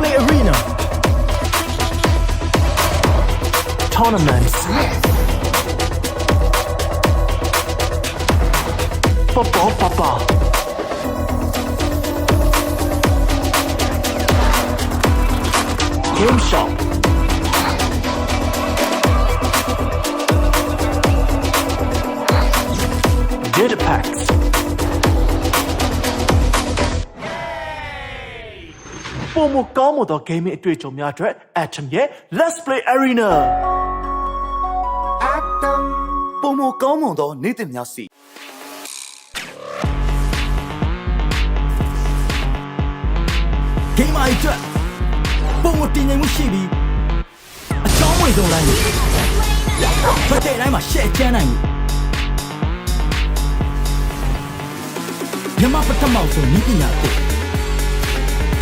Play Arena Tournaments Football Game Shop Data Packsပုံမကောင်းမသော gaming အတွေ့အကြုံများအတွက် Atom ရဲ့ Let's Play Arena ပုံမကောင်းမွန်သောနေ့သစ်များစီ Game အတွက်ပုံမတင်နိုင်မှုရှိပြီးအချောင်းဝင်ဆုံးတိုင်းဖတ်တဲ့တိုင်းမှာ share ချမ်းနိုင်ဘူးမြန်မာပထမဆုံးနည်းပညာတွေ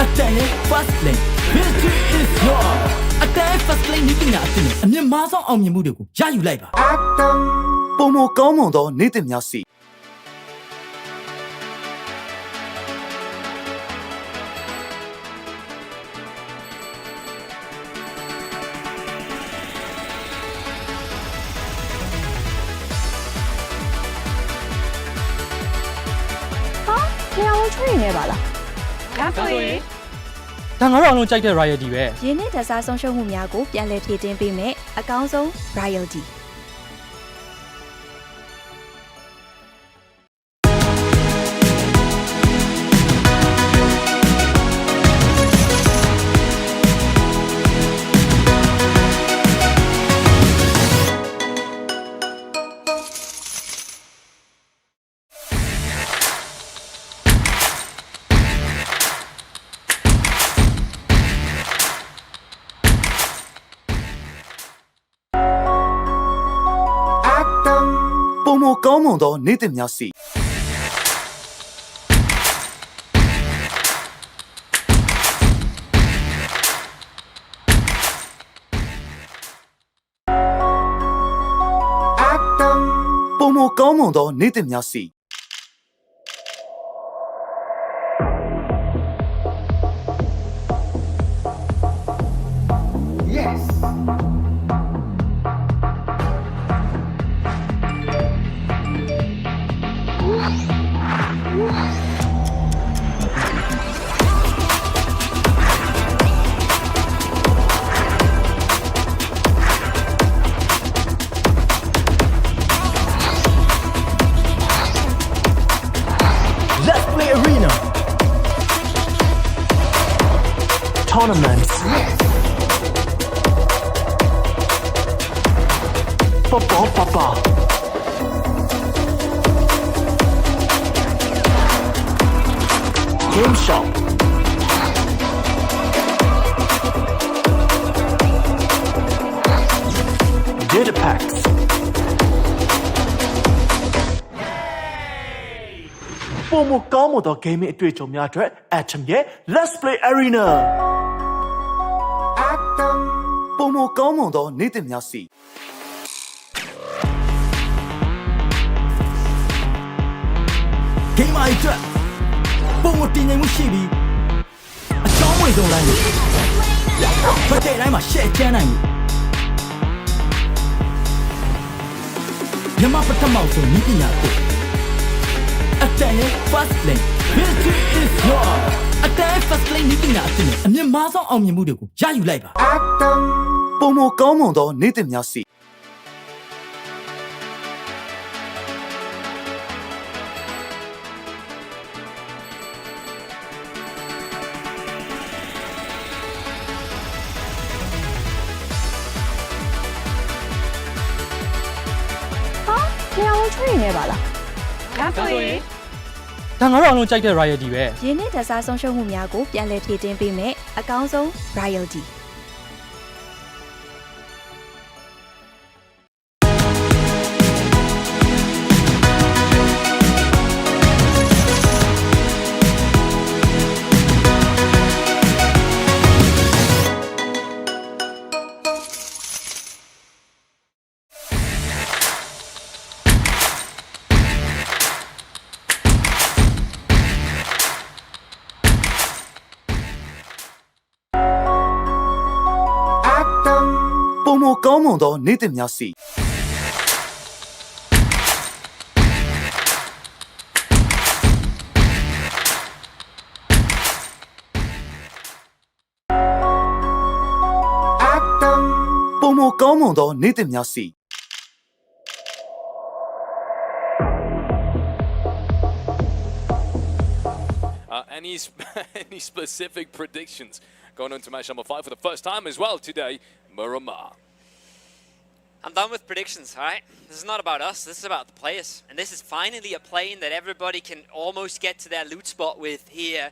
အတန်ရဲ့ first lane victory is yours အတန် first lane နည်းပညာတွေအမြင့်မားဆုံးအောင်မြင်မှုတွေကိုရယူလိုက်ပါ ပုံမကောင်းမွန်သောနေ့သစ်များစီ နေရာဝင်ချွေနေပါလားဒါဆိုရင် ဒါငါတို့အောင်လုံးကြိုက်တဲ့ royalty ပဲ ရင်းနှီးဓာတ်စားဆုံးရှုံးမှုများကိုပြန်လည်ဖြည့်တင်းပေးမယ်အကောင်းဆုံး royaltyပုံမကောင်းမွန်သောနေ့သစ်များစီပုံမကောင်းမွန်သောနေ့သစ်များစီ Let's Play Arena Tournaments Football Game Shop Data Packsပုံမကောင်းမသော gaming အတွေ့အကြုံများအတွက် Atom ရဲ့ Let's Play Arena ပုံမကောင်းမွန်သောနေ့သစ်များစီ Game အတွက်ပုံမတင်နိုင်မှုရှိပြီးအချောင်းဝင်ဆုံးတိုင်းဖတ်တဲ့တိုင်းမှာ share ချမ်းနိုင်ဘူးမြန်မာပထမဆုံးနည်းပညာတွေအတန်ရဲ့ first lane victory is yours အတန် first lane နည်းပညာတွေအမြင့်မားဆုံးအောင်မြင်မှုတွေကိုရယူလိုက်ပါ ပုံမကောင်းမွန်သောနေ့သစ်များစီ နေရာဝင်ချွေနေပါလားဒါဆိုရင် ဒါငါတို့အောင်လုံးကြိုက်တဲ့ royalty ပဲ ရင်းနှီးဓာတ်စားဆုံးရှုံးမှုများကိုပြန်လည်ဖြည့်တင်းပေးမယ်အကောင်းဆုံး royalty ပုံမကောင်းမွန်သောနေ့သစ်များစီ ပုံမကောင်းမွန်သောနေ့သစ်များစီ any specific predictions going on to match number 5 for the first time as well today, Miramar? I'm done with predictions, alright? This is not about us, this is about the players. And this is finally a plane that everybody can almost get to their loot spot with here.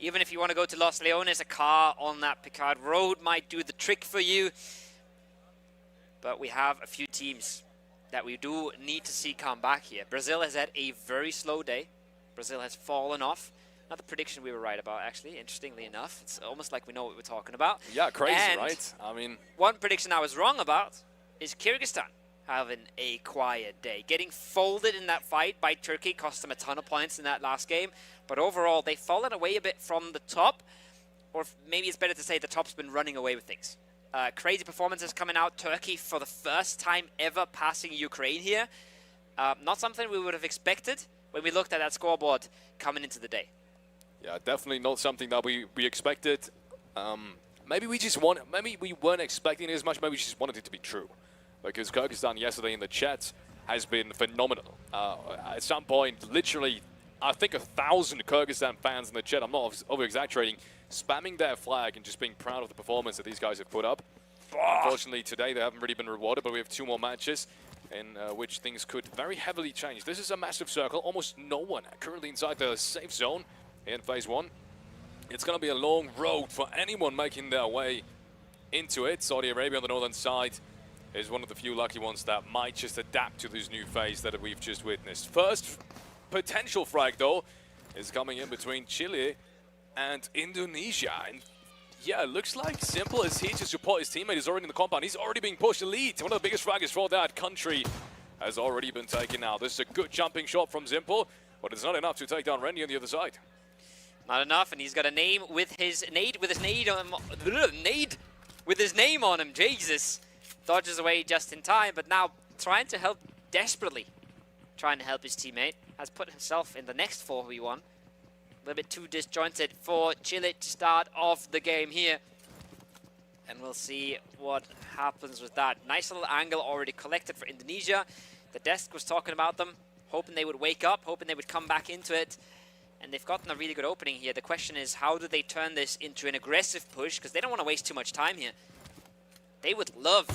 Even if you want to go to Los Leones, a car on that Picard Road might do the trick for you. But we have a few teams that we do need to see come back here. Brazil has had a very slow day. Brazil has fallen off. Another prediction we were right about, actually, interestingly enough. It's almost like we know what we're talking about. Yeah, crazy, and right? I mean, one prediction I was wrong about is Kyrgyzstan having a quiet day. Getting folded in that fight by Turkey cost them a ton of points in that last game. But overall, they've fallen away a bit from the top. Or maybe it's better to say the top's been running away with things. Crazy performances coming out. Turkey, for the first time ever, passing Ukraine here. Not something we would have expected when we looked at that scoreboard coming into the day. yeah, definitely not something that we expected. Maybe we weren't expecting it as much. Maybe we just wanted it to be true. Because Kyrgyzstan yesterday in the chat has been phenomenal. At some point, literally, I think 1,000 Kyrgyzstan fans in the chat, I'm not over-exaggerating, spamming their flag and just being proud of the performance that these guys have put up. Unfortunately, today they haven't really been rewarded, but we have 2 more matches in which things could very heavily change. This is a massive circle. Almost no one currently inside the safe zone in Phase 1. It's going to be a long road for anyone making their way into it. Saudi Arabia on the northern side is one of the few lucky ones that might just adapt to this new phase that we've just witnessed. First potential frag, though, is coming in between Chile and Indonesia. And yeah, it looks like Simple is here to support his teammate. He's already in the compound. He's already being pushed. Elite, one of the biggest fraggers for that country, has already been taken now. This is a good jumping shot from Simple, but it's not enough to take down Rennie on the other side. Not enough, and he's got a name with his nade with his name on him. Jesus, dodges away just in time, but now trying to help desperately, trying to help his teammate. Has put himself in the next 4v1. A little bit too disjointed for Chile to start off the game here, and we'll see what happens with that. Nice little angle already collected for Indonesia. The desk was talking about them, hoping they would wake up, hoping they would come back into it. And they've gotten a really good opening here. The question is, how do they turn this into an aggressive push? Because they don't want to waste too much time here. They would love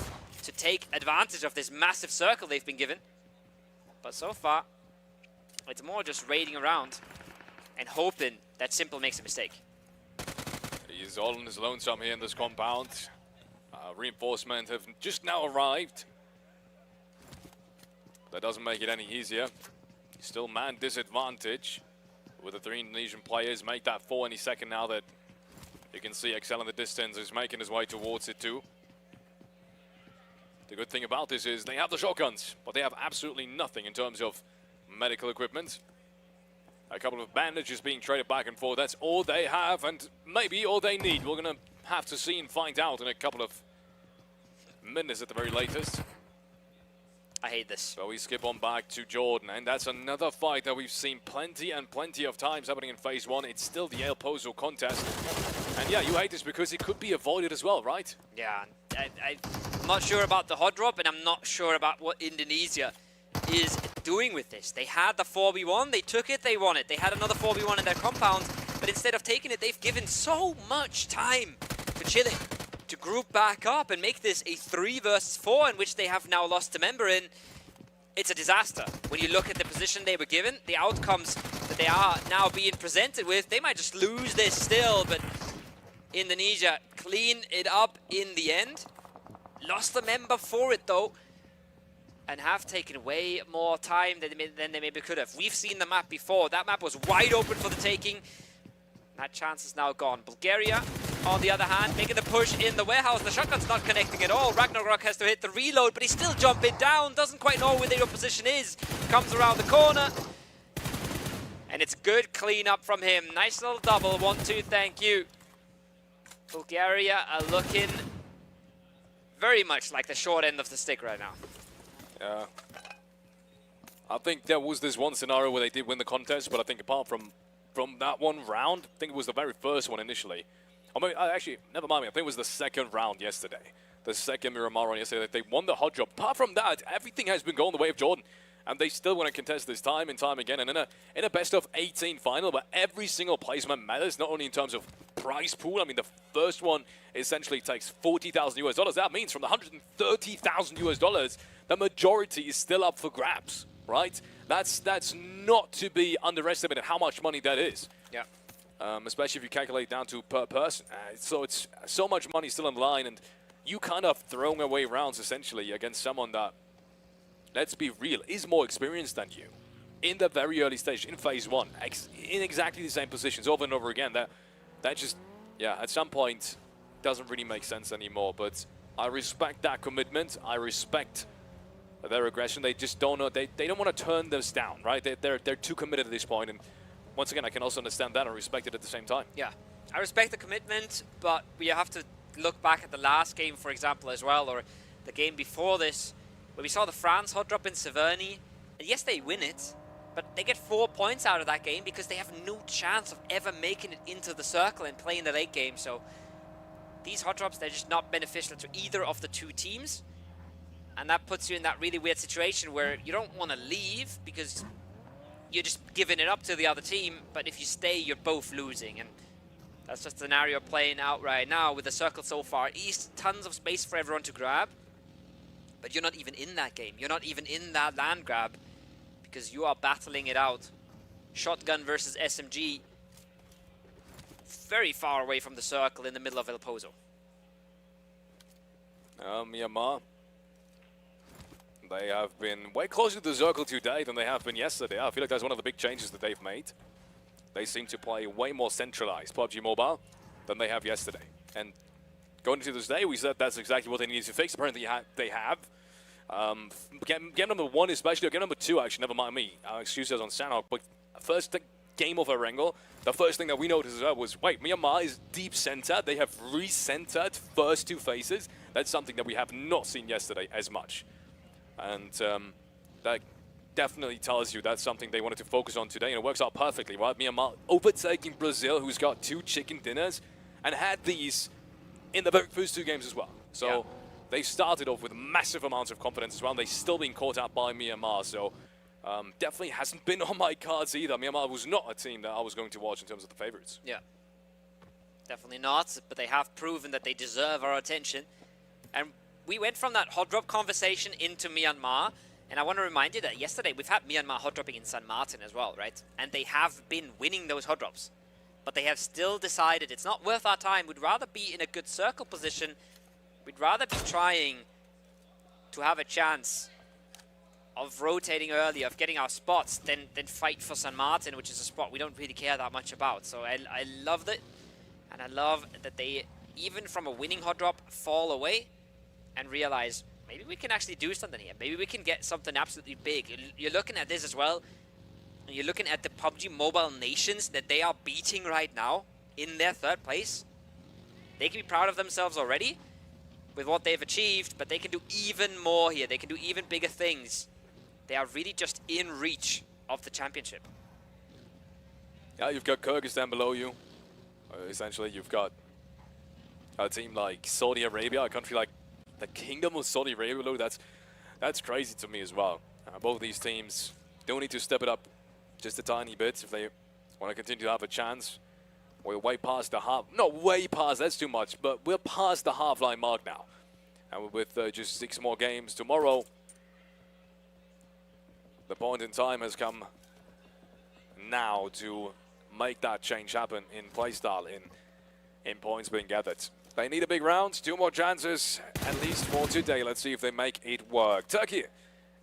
to take advantage of this massive circle they've been given. But so far, it's more just raiding around and hoping that Simple makes a mistake. He's all on his lonesome here in this compound. Reinforcements have just now arrived. That doesn't make it any easier. Still man disadvantage. With the 3 Indonesian players, make that 4 any second now that you can see Excel in the distance is making his way towards it too. The good thing about this is they have the shotguns, but they have absolutely nothing in terms of medical equipment. A couple of bandages being traded back and forth, that's all they have and maybe all they need. We're going to have to see and find out in a couple of minutes at the very latest. I hate this. So we skip on back to Jordan, and that's another fight that we've seen plenty and plenty of times happening in Phase 1. It's still the El Pozo contest. And yeah, you hate this because it could be avoided as well, right? Yeah, I'm not sure about the hot drop, and I'm not sure about what Indonesia is doing with this. They had the 4v1, they took it, they won it. They had another 4v1 in their compound, but instead of taking it, they've given so much time to Chile to group back up and make this a 3 versus 4 in which they have now lost a member in. It's a disaster. When you look at the position they were given, the outcomes that they are now being presented with, they might just lose this still, but Indonesia clean it up in the end. Lost a member for it though, and have taken way more time than they maybe could have. We've seen the map before. That map was wide open for the taking. That chance is now gone. Bulgaria, on the other hand, making the push in the warehouse. The shotgun's not connecting at all. Ragnarok has to hit the reload, but he's still jumping down. Doesn't quite know where the position is. Comes around the corner. And it's good cleanup from him. Nice little double. 1-2, thank you. Bulgaria are looking very much like the short end of the stick right now. Yeah. I think there was this one scenario where they did win the contest, but I think apart from that one round, I think it was the very first one initially. Or maybe, actually, never mind me, I think it was the second round yesterday. The second Miramar round yesterday, they won the hot drop. Apart from that, everything has been going the way of Jordan. And they still want to contest this time and time again. And in a best of 18 final, but every single placement matters, not only in terms of prize pool. I mean, the first one essentially takes $40,000 US. That means from the $130,000 US, the majority is still up for grabs, right? That's not to be underestimated how much money that is. Yeah. Especially if you calculate down to per person. So it's so much money still on the line, and you kind of throwing away rounds essentially against someone that, let's be real, is more experienced than you in the very early stage, in phase one, in exactly the same positions over and over again. That just, yeah, at some point doesn't really make sense anymore. But I respect that commitment. I respect their aggression. They just don't know. They don't want to turn this down, right? They're too committed at this point. And once again, I can also understand that and respect it at the same time. Yeah, I respect the commitment, but we have to look back at the last game, for example, as well, or the game before this, where we saw the France hot drop in Severny, and yes, they win it, but they get 4 points out of that game because they have no chance of ever making it into the circle and playing the late game. So these hot drops, they're just not beneficial to either of the two teams, and that puts you in that really weird situation where you don't want to leave because you're just giving it up to the other team, but if you stay, you're both losing, and that's just the scenario playing out right now with the circle so far east. Tons of space for everyone to grab. But you're not even in that game. You're not even in that land grab because you are battling it out. Shotgun versus SMG. Very far away from the circle in the middle of El Pozo. Myanmar. They have been way closer to the circle today than they have been yesterday. I feel like that's one of the big changes that they've made. They seem to play way more centralized PUBG Mobile than they have yesterday. And going into this day, we said that's exactly what they needed to fix. Apparently they have. Game number one especially, or game number two actually, never mind me, excuses on Sandhawk, but first game of Erangel, the first thing that we noticed was, wait, Myanmar is deep center. They have re-centered first two phases. That's something that we have not seen yesterday as much. And that definitely tells you that's something they wanted to focus on today, and it works out perfectly, right? Myanmar overtaking Brazil, who's got 2 chicken dinners, and had these in the very first 2 games as well. So yeah, they started off with massive amounts of confidence as well, and they've still been caught out by Myanmar. So definitely hasn't been on my cards either. Myanmar was not a team that I was going to watch in terms of the favorites. Yeah, definitely not, but they have proven that they deserve our attention. And we went from that hot drop conversation into Myanmar, and I want to remind you that yesterday we've had Myanmar hot dropping in San Martin as well, right? And they have been winning those hot drops. But they have still decided it's not worth our time. We'd rather be in a good circle position. We'd rather be trying to have a chance of rotating early, of getting our spots, than fight for San Martin, which is a spot we don't really care that much about. So I loved it. And I love that they, even from a winning hot drop, fall away and realize maybe we can actually do something here. Maybe we can get something absolutely big. You're looking at this as well. And you're looking at the PUBG Mobile nations that they are beating right now in their 3rd place. They can be proud of themselves already with what they've achieved, but they can do even more here. They can do even bigger things. They are really just in reach of the championship. Yeah, you've got Kyrgyzstan below you. Essentially, you've got a team like Saudi Arabia, a country like the Kingdom of Saudi Arabia below. That's crazy to me as well. Both these teams do need to step it up just a tiny bit if they want to continue to have a chance. We're way past the half, not way past, that's too much, but we're past the half-line mark now. And with just 6 more games tomorrow, the point in time has come now to make that change happen in playstyle, in points being gathered. They need a big round, 2 more chances, at least for today. Let's see if they make it work. Turkey,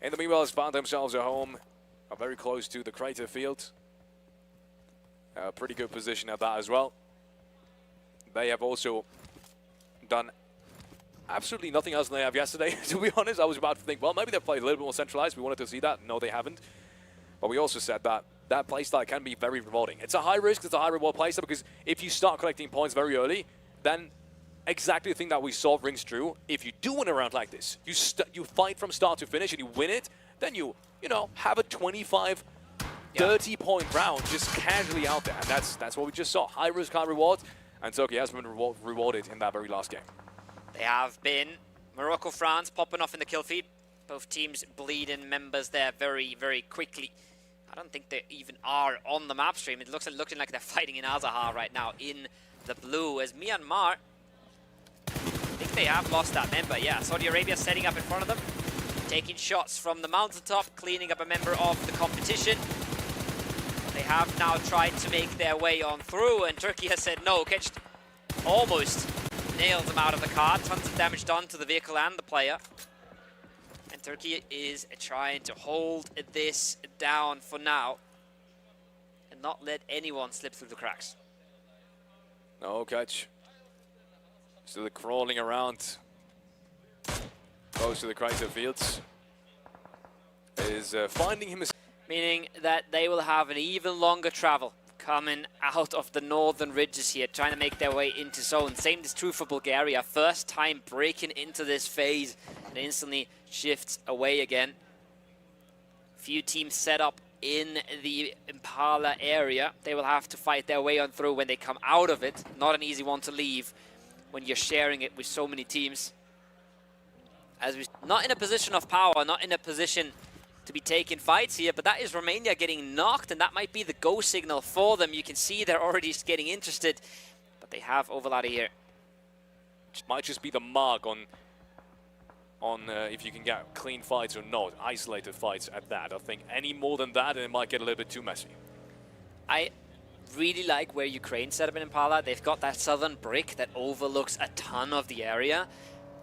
in the meanwhile, has found themselves at home, very close to the crater field. A pretty good position at that as well. They have also done absolutely nothing else than they have yesterday, to be honest. I was about to think, well, maybe they've played a little bit more centralized. We wanted to see that. No, they haven't. But we also said that that playstyle can be very rewarding. It's a high risk, it's a high reward playstyle, because if you start collecting points very early, then exactly the thing that we saw rings true. If you do win a round like this, you fight from start to finish and you win it, then you know, have a 25, 30-point round just casually out there. And that's what we just saw. High risk, high reward. And Turkey has been rewarded in that very last game. They have been. Morocco, France popping off in the kill feed. Both teams bleeding members there very, very quickly. I don't think they even are on the map stream. It looks like they're fighting in Azahar right now in the blue. As Myanmar, I think they have lost that member. Yeah, Saudi Arabia setting up in front of them, taking shots from the mountaintop, cleaning up a member of the competition. They have now tried to make their way on through, and Turkey has said no. Ketched almost nailed them out of the car. Tons of damage done to the vehicle and the player. And Turkey is trying to hold this down for now and not let anyone slip through the cracks. No catch. Still crawling around close to the crater fields. Is finding him. Meaning that they will have an even longer travel coming out of the northern ridges here, trying to make their way into zone. Same is true for Bulgaria. First time breaking into this phase and instantly shifts away again. Few teams set up in the Impala area. They will have to fight their way on through when they come out of it. Not an easy one to leave when you're sharing it with so many teams. As we not in a position of power, not in a position to be taking fights here, but that is Romania getting knocked, and that might be the go signal for them. You can see they're already getting interested, but they have Overlader here. Might just be the mark on if you can get clean fights or not, isolated fights at that. I think any more than that, and it might get a little bit too messy. I really like where Ukraine set up in Impala. They've got that southern brick that overlooks a ton of the area.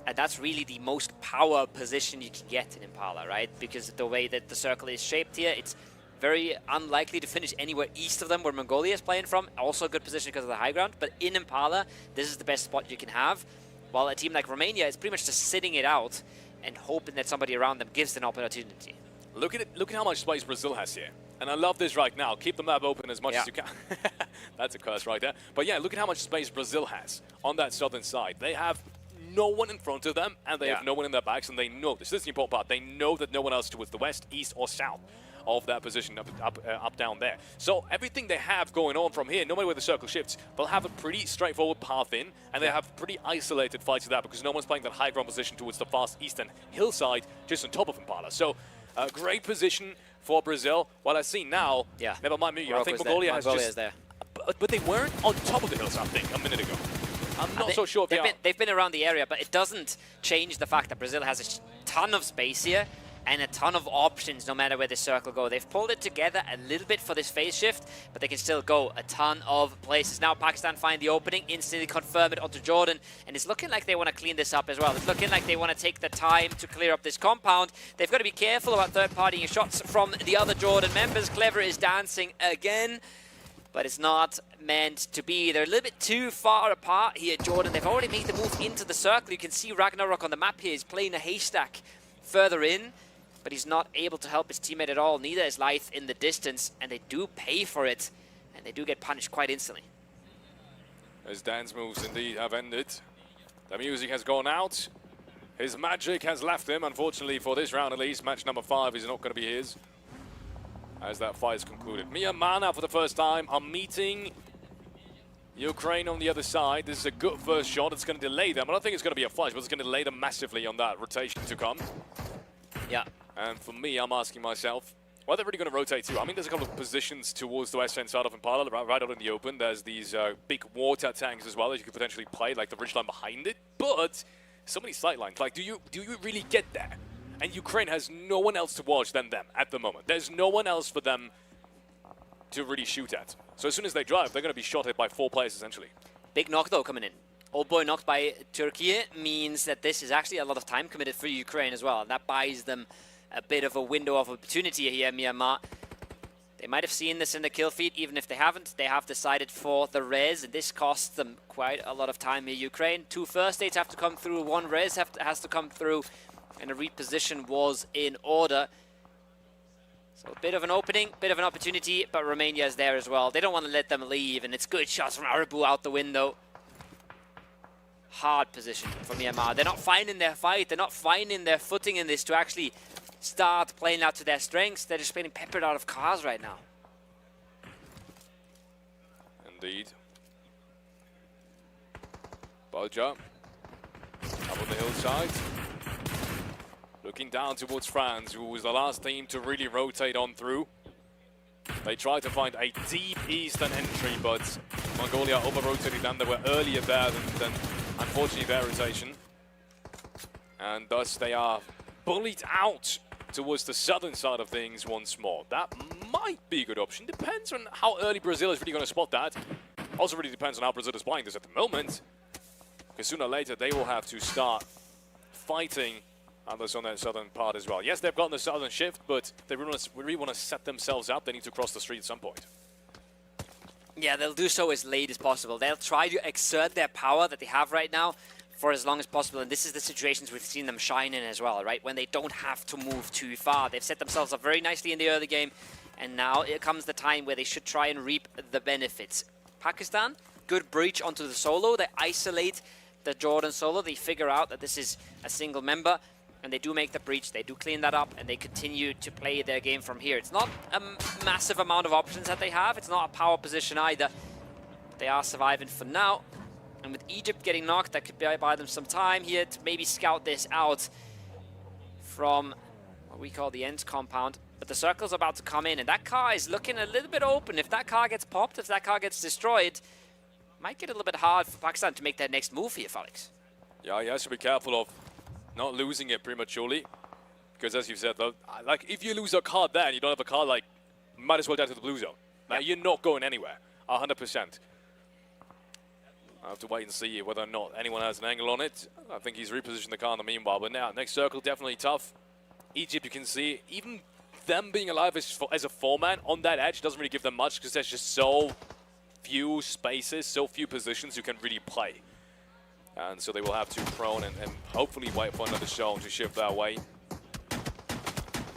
And that's really the most power position you can get in Impala, right? Because the way that the circle is shaped here, it's very unlikely to finish anywhere east of them where Mongolia is playing from. Also a good position because of the high ground. But in Impala, this is the best spot you can have. While a team like Romania is pretty much just sitting it out and hoping that somebody around them gives an opportunity. Look at it. Look at how much space Brazil has here. And I love this right now. Keep the map open as much as you can. That's a curse right there. But yeah, look at how much space Brazil has on that southern side. They have no one in front of them, and they have no one in their backs, and they know this. This is the important part. They know that no one else towards the west, east, or south of that position up down there. So everything they have going on from here, no matter where the circle shifts, they'll have a pretty straightforward path in, and they have pretty isolated fights to that because no one's playing that high ground position towards the fast eastern hillside just on top of Impala. So a great position for Brazil. What I see now, never mind me, I think Mongolia has just... there. But they weren't on top of the hills, I think, a minute ago. I'm not so sure if they've been around the area, but it doesn't change the fact that Brazil has a ton of space here and a ton of options no matter where the circle go. They've pulled it together a little bit for this phase shift, but they can still go a ton of places. Now Pakistan find the opening, instantly confirm it onto Jordan, and it's looking like they want to clean this up as well. It's looking like they want to take the time to clear up this compound. They've got to be careful about third-partying shots from the other Jordan members. Clever is dancing again, but it's not meant to be. They're a little bit too far apart here, Jordan. They've already made the move into the circle. You can see Ragnarok on the map here. He's playing a haystack further in, but he's not able to help his teammate at all. Neither is Lyth in the distance, and they do pay for it, and they do get punished quite instantly. His dance moves indeed have ended. The music has gone out. His magic has left him, unfortunately for this round at least. Match number 5 is not going to be his, as that fight is concluded. Myanmar now for the first time are meeting Ukraine on the other side. This is a good first shot. It's going to delay them. I don't think it's going to be a flash, but it's going to delay them massively on that rotation to come. Yeah. And for me, I'm asking myself, where are they really going to rotate to? I mean, there's a couple of positions towards the western side of Impala, right out in the open. There's these big water tanks as well that you could potentially play, like the ridgeline behind it. But so many sight lines. Like, do you really get there? And Ukraine has no one else to watch than them at the moment. There's no one else for them to really shoot at. So as soon as they drive, they're going to be shot at by 4 players, essentially. Big knock, though, coming in. Old boy knocked by Turkey means that this is actually a lot of time committed for Ukraine as well. And that buys them a bit of a window of opportunity here, Myanmar. They might have seen this in the kill feed. Even if they haven't, they have decided for the res. And this costs them quite a lot of time here, Ukraine. 2 first aids have to come through. 1 res has to come through. And a reposition was in order. So a bit of an opening, bit of an opportunity, but Romania is there as well. They don't want to let them leave, and it's good shots from Arabu out the window. hard position for Myanmar. They're not finding their fight. They're not finding their footing in this to actually start playing out to their strengths. They're just getting peppered out of cars right now. Indeed. Boja up on the hillside. Looking down towards France, who was the last team to really rotate on through. They tried to find a deep eastern entry, but Mongolia over-rotated them. They were earlier there than unfortunately their rotation. And thus they are bullied out towards the southern side of things once more. That might be a good option. Depends on how early Brazil is really going to spot that. Also really depends on how Brazil is playing this at the moment. Because sooner or later they will have to start fighting others on that southern part as well. Yes, they've gotten the southern shift, but they really want to set themselves up. They need to cross the street at some point. Yeah, they'll do so as late as possible. They'll try to exert their power that they have right now for as long as possible. And this is the situations we've seen them shine in as well, right? When they don't have to move too far. They've set themselves up very nicely in the early game. And now it comes the time where they should try and reap the benefits. Pakistan, good breach onto the solo. They isolate the Jordan solo. They figure out that this is a single member. And they do make the breach, they do clean that up, and they continue to play their game from here. It's not a massive amount of options that they have. It's not a power position either. But they are surviving for now. And with Egypt getting knocked, that could buy them some time here to maybe scout this out from what we call the end compound. But the circle's about to come in, and that car is looking a little bit open. If that car gets popped, if that car gets destroyed, might get a little bit hard for Pakistan to make their next move here, Felix. Yeah, he has to be careful of not losing it prematurely, because as you said, though, like if you lose a card there and you don't have a card, like might as well down to the blue zone. Now you're not going anywhere, 100%. I have to wait and see whether or not anyone has an angle on it. I think he's repositioned the car in the meanwhile, but now next circle definitely tough. Egypt, you can see even them being alive as a four-man on that edge doesn't really give them much, because there's just so few spaces, so few positions you can really play. And so they will have to prone and hopefully wait for another zone to shift their way.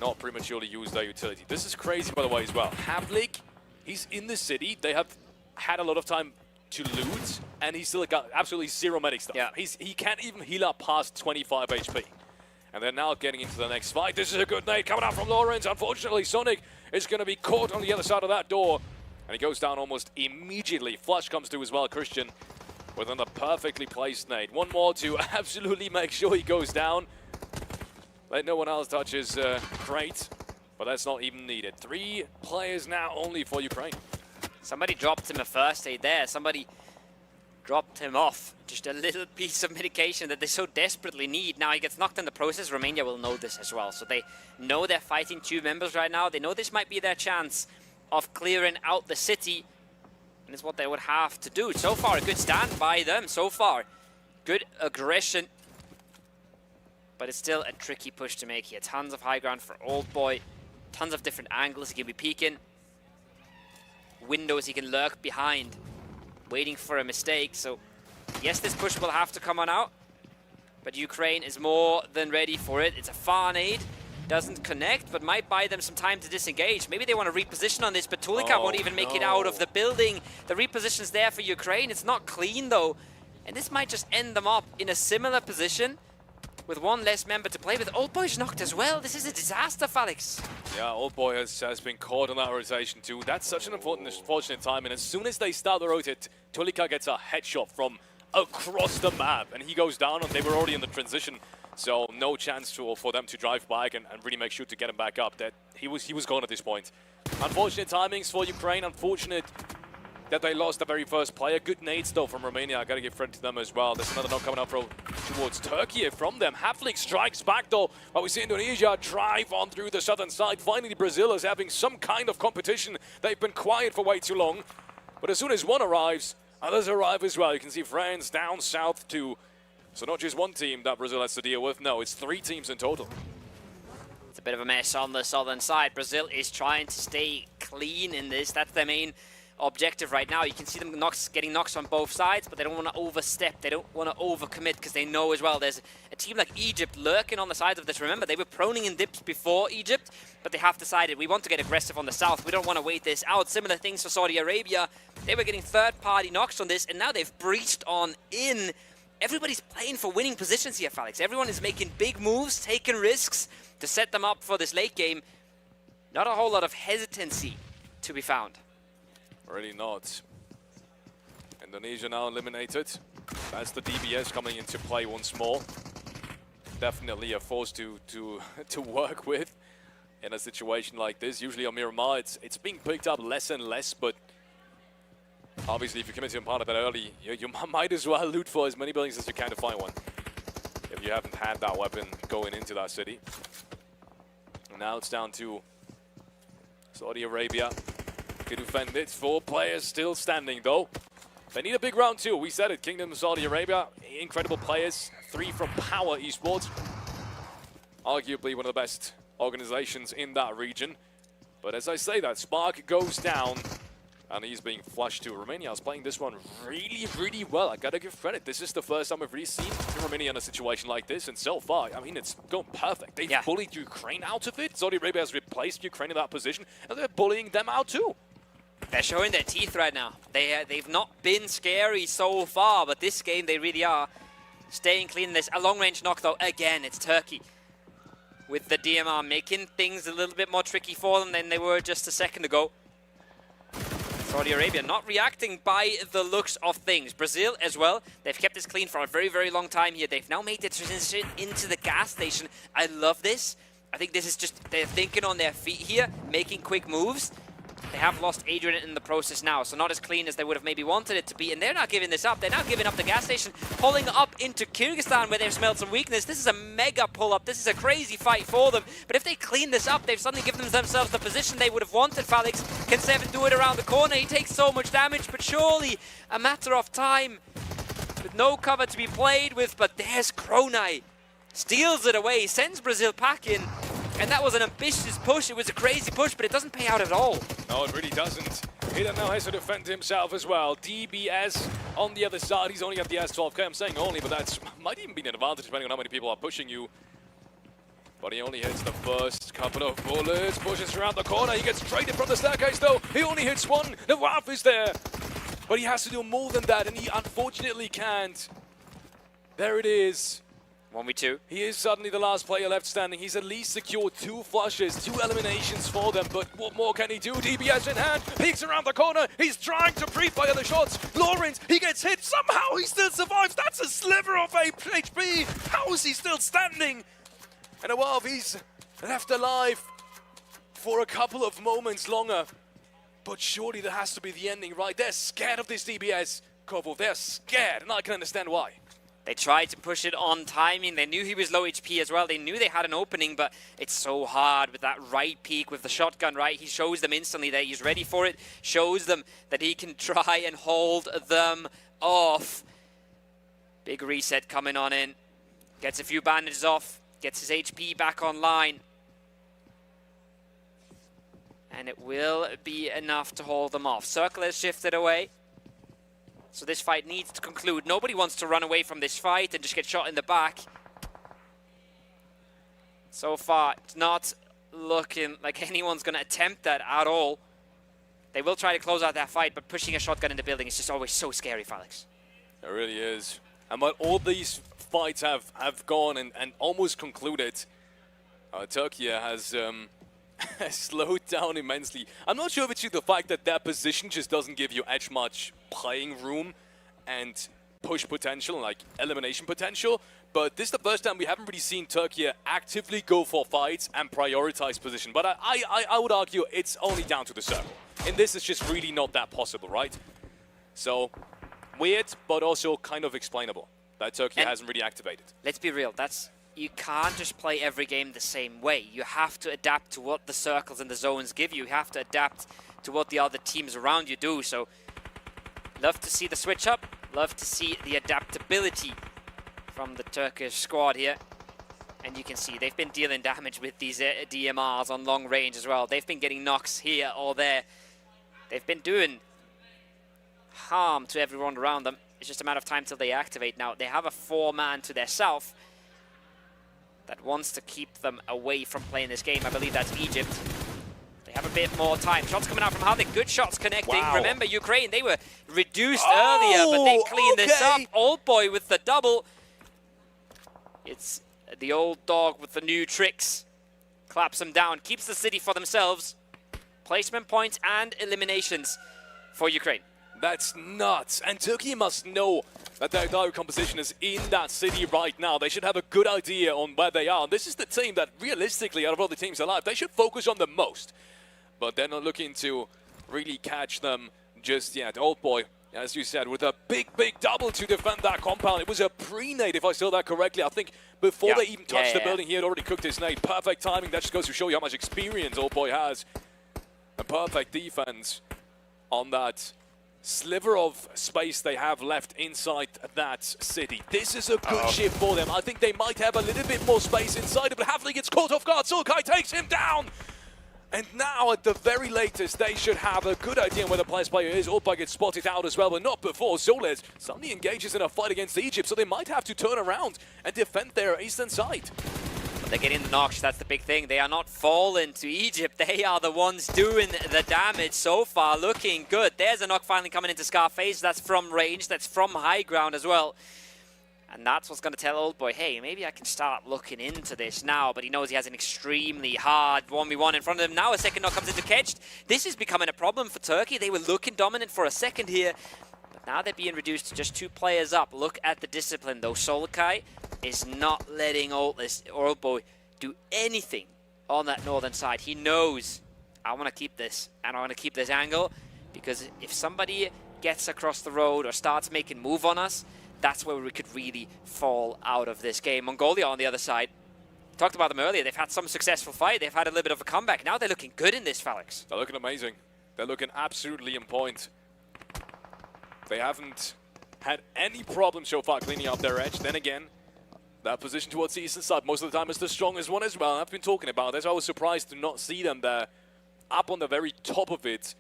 Not prematurely use their utility. This is crazy, by the way, as well. Havlik, he's in the city. They have had a lot of time to loot, and he's still got absolutely zero medic stuff. Yeah. He can't even heal up past 25 HP. And they're now getting into the next fight. This is a good nade coming out from Lawrence. Unfortunately, Sonic is going to be caught on the other side of that door. And he goes down almost immediately. Flush comes through as well, Christian, with another perfectly placed nade. One more to absolutely make sure he goes down. Let no one else touch his crate, but that's not even needed. 3 players now only for Ukraine. Somebody dropped him a first aid there. Somebody dropped him off. Just a little piece of medication that they so desperately need. Now he gets knocked in the process. Romania will know this as well. So they know they're fighting 2 members right now. They know this might be their chance of clearing out the city. And it's what they would have to do. So far, a good stand by them. So far, good aggression. But it's still a tricky push to make here. Tons of high ground for Old Boy. Tons of different angles he can be peeking. Windows he can lurk behind. Waiting for a mistake. So, yes, this push will have to come on out. But Ukraine is more than ready for it. It's a far nade. Doesn't connect, but might buy them some time to disengage. Maybe they want to reposition on this, but Tulika won't even make it out of the building. The reposition's there for Ukraine. It's not clean, though. And this might just end them up in a similar position with 1 less member to play with. Old Boy's knocked as well. This is a disaster, Felix. Yeah, Old Boy has been caught on that rotation too. That's such an unfortunate time, and as soon as they start the rotate, Tulika gets a headshot from across the map, and he goes down, and they were already in the transition. So no chance for them to drive back and really make sure to get him back up. That he was gone at this point. Unfortunate timings for Ukraine. Unfortunate that they lost the very first player. Good nades though from Romania. I gotta give credit to them as well. There's another knock coming up towards Turkey from them. Havlik strikes back though. But we see Indonesia drive on through the southern side. Finally, Brazil is having some kind of competition. They've been quiet for way too long. But as soon as one arrives, others arrive as well. You can see France down south too. So not just one team that Brazil has to deal with, no, it's 3 teams in total. It's a bit of a mess on the southern side. Brazil is trying to stay clean in this. That's their main objective right now. You can see them getting knocks on both sides, but they don't want to overstep. They don't want to overcommit because they know as well there's a team like Egypt lurking on the sides of this. Remember, they were proning in dips before Egypt, but they have decided we want to get aggressive on the south. We don't want to wait this out. Similar things for Saudi Arabia. They were getting third-party knocks on this, and now they've breached on in everybody's playing for winning positions here, Felix. Everyone is making big moves, taking risks to set them up for this late game. Not a whole lot of hesitancy to be found. Really not. Indonesia now eliminated. That's the DBS coming into play once more. Definitely a force to work with in a situation like this. Usually on Miramar, it's being picked up less and less, but obviously if you commit to a part of that early, you might as well loot for as many buildings as you can to find one, if you haven't had that weapon going into that city. And now it's down to Saudi Arabia to defend it. 4 players still standing though. They need a big round 2. We said it. Kingdom of Saudi Arabia, incredible players. 3 from Power Esports. Arguably one of the best organizations in that region. But as I say that, Spark goes down and he's being flushed to Romania. Is playing this one really, really well. I gotta give credit. This is the first time we've really seen Romania in a situation like this. And so far, I mean, it's gone perfect. They've bullied Ukraine out of it. Saudi Arabia has replaced Ukraine in that position. And they're bullying them out too. They're showing their teeth right now. They've not been scary so far, but this game they really are. Staying clean. There's a long-range knock though. Again, it's Turkey with the DMR making things a little bit more tricky for them than they were just a second ago. Saudi Arabia not reacting by the looks of things. Brazil as well. They've kept this clean for a very, very long time here. They've now made the transition into the gas station. I love this. I think this is just, they're thinking on their feet here, making quick moves. They have lost Adrian in the process now, so not as clean as they would have maybe wanted it to be. And they're not giving this up. They're now giving up the gas station, pulling up into Kyrgyzstan where they've smelled some weakness. This is a mega pull-up. This is a crazy fight for them. But if they clean this up, they've suddenly given themselves the position they would have wanted. Felix, can Seven do it around the corner? He takes so much damage, but surely a matter of time with no cover to be played with. But there's Kronai. Steals it away, sends Brazil packing. And that was an ambitious push. It was a crazy push, but it doesn't pay out at all. No, it really doesn't. Hida now has to defend himself as well. DBS on the other side. He's only got the S12K. I'm saying only, but that might even be an advantage depending on how many people are pushing you. But he only hits the first couple of bullets. Pushes around the corner. He gets traded from the staircase, though. He only hits one. The WAF is there. But he has to do more than that, and he unfortunately can't. There it is. 1v2. He is suddenly the last player left standing. He's at least secured 2 flushes, 2 eliminations for them, but what more can he do? DBS in hand, peeks around the corner. He's trying to pre-fire the shots. Lawrence, he gets hit. Somehow he still survives. That's a sliver of HP. How is he still standing? And Awaf, he's left alive for a couple of moments longer. But surely that has to be the ending, right? They're scared of this DBS, Kovo. They're scared, and I can understand why. They tried to push it on timing. They knew he was low HP as well. They knew they had an opening, but it's so hard with that right peek with the shotgun, right? He shows them instantly that he's ready for it, shows them that he can try and hold them off. Big reset coming on in. Gets a few bandages off, gets his HP back online. And it will be enough to hold them off. Circle has shifted away. So this fight needs to conclude. Nobody wants to run away from this fight and just get shot in the back. So far, it's not looking like anyone's going to attempt that at all. They will try to close out that fight, but pushing a shotgun in the building is just always so scary, Felix. It really is. And while all these fights have gone and almost concluded, Turkey has slowed down immensely. I'm not sure if it's the fact that their position just doesn't give you as much playing room and push potential, like elimination potential, but this is the first time we haven't really seen Turkey actively go for fights and prioritize position. But I would argue it's only down to the circle. In this, it's just really not that possible, right? So, weird, but also kind of explainable that Turkey hasn't really activated. Let's be real, you can't just play every game the same way. You have to adapt to what the circles and the zones give you. You have to adapt to what the other teams around you do. So, love to see the switch up. Love to see the adaptability from the Turkish squad here. And you can see they've been dealing damage with these DMRs on long range as well. They've been getting knocks here or there. They've been doing harm to everyone around them. It's just a matter of time till they activate. Now, they have a 4-man to their south that wants to keep them away from playing this game. I believe that's Egypt. They have a bit more time. Shots coming out from Havoc. Good shots connecting. Wow. Remember, Ukraine, they were reduced earlier, but they cleaned this up. Old Boy with the double. It's the old dog with the new tricks. Claps them down. Keeps the city for themselves. Placement points and eliminations for Ukraine. That's nuts. And Turkey must know that their entire composition is in that city right now. They should have a good idea on where they are. And this is the team that, realistically, out of all the teams alive, they should focus on the most. But they're not looking to really catch them just yet. Old Boy, as you said, with a big, big double to defend that compound. It was a pre-nade, if I saw that correctly. I think before they even touched the building, he had already cooked his nade. Perfect timing. That just goes to show you how much experience Old Boy has. A perfect defense on that sliver of space they have left inside that city. This is a good shift for them. I think they might have a little bit more space inside it, but Havli gets caught off guard. Sulkai takes him down. And now, at the very latest, they should have a good idea where the player is. Opa gets spotted out as well, but not before Zoles suddenly engages in a fight against Egypt, so they might have to turn around and defend their eastern side. But they're getting the knocks, that's the big thing. They are not falling to Egypt. They are the ones doing the damage so far. Looking good. There's a knock finally coming into Scarface. That's from range. That's from high ground as well. And that's what's going to tell Old Boy, hey, maybe I can start looking into this now. But he knows he has an extremely hard 1v1 in front of him. Now a second knock comes into Ketched. This is becoming a problem for Turkey. They were looking dominant for a second here. But now they're being reduced to just 2 players up. Look at the discipline, though. Solkai is not letting Old Boy do anything on that northern side. He knows, I want to keep this, and I want to keep this angle. Because if somebody gets across the road or starts making move on us, that's where we could really fall out of this game. Mongolia on the other side, talked about them earlier. They've had some successful fight. They've had a little bit of a comeback. Now they're looking good in this, Felix. They're looking amazing. They're looking absolutely in point. They haven't had any problem so far cleaning up their edge. Then again, that position towards the eastern side most of the time is the strongest one as well. I've been talking about this. I was surprised to not see them there up on the very top of it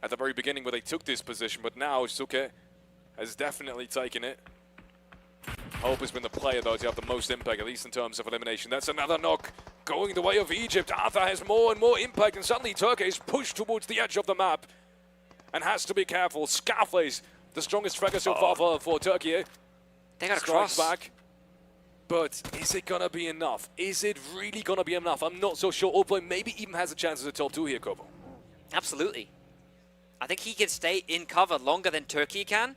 at the very beginning where they took this position. But now Suke has definitely taken it. Hope has been the player, though, to have the most impact, at least in terms of elimination. That's another knock going the way of Egypt. Arthur has more and more impact, and suddenly Turkey is pushed towards the edge of the map and has to be careful. Scarface, the strongest fragger so far for Turkey. They got a Strikes cross. back. But is it going to be enough? Is it really going to be enough? I'm not so sure. Oldboy maybe even has a chance as a top 2 here, Kobo. Absolutely. I think he can stay in cover longer than Turkey can.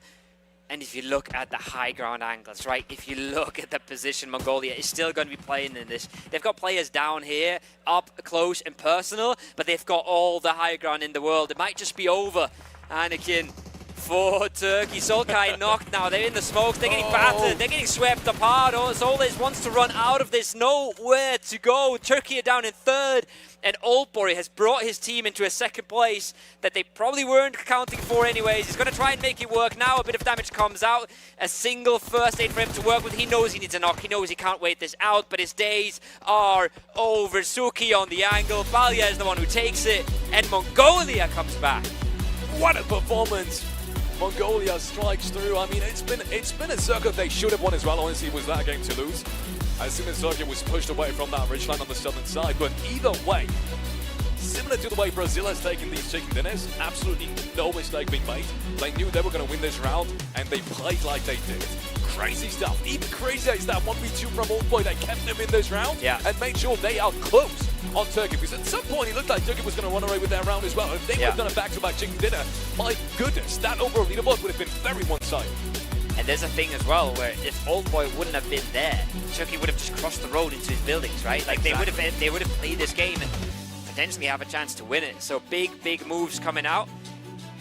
And if you look at the high ground angles, right? If you look at the position Mongolia is still going to be playing in this. They've got players down here, up close and personal, but they've got all the high ground in the world. It might just be over, Anakin, for Turkey. Solkai knocked now. They're in the smokes. They're getting battered. They're getting swept apart. Solis wants to run out of this. Nowhere to go. Turkey are down in 3rd. And Oldbury has brought his team into a 2nd place that they probably weren't counting for anyways. He's going to try and make it work now. A bit of damage comes out. A single first aid for him to work with. He knows he needs a knock. He knows he can't wait this out, but his days are over. Suki on the angle. Balya is the one who takes it. And Mongolia comes back. What a performance! Mongolia strikes through. I mean, it's been a circuit they should have won as well. Honestly, it was that game to lose. As soon as Circuit was pushed away from that ridgeline on the southern side. But either way, similar to the way Brazil has taken these chicken dinners, absolutely no mistake being made. They knew they were going to win this round, and they played like they did. Crazy stuff. Even crazier is that 1v2 from Oldboy. They kept them in this round and made sure they are close on Turkey. Because at some point, it looked like Turkey was going to run away with their round as well. If they would have done a back-to-back chicken dinner, my goodness, that overall leaderboard would have been very one-sided. And there's a thing as well where if Oldboy wouldn't have been there, Turkey would have just crossed the road into his buildings, right? Like they would have played this game and potentially have a chance to win it. So big moves coming out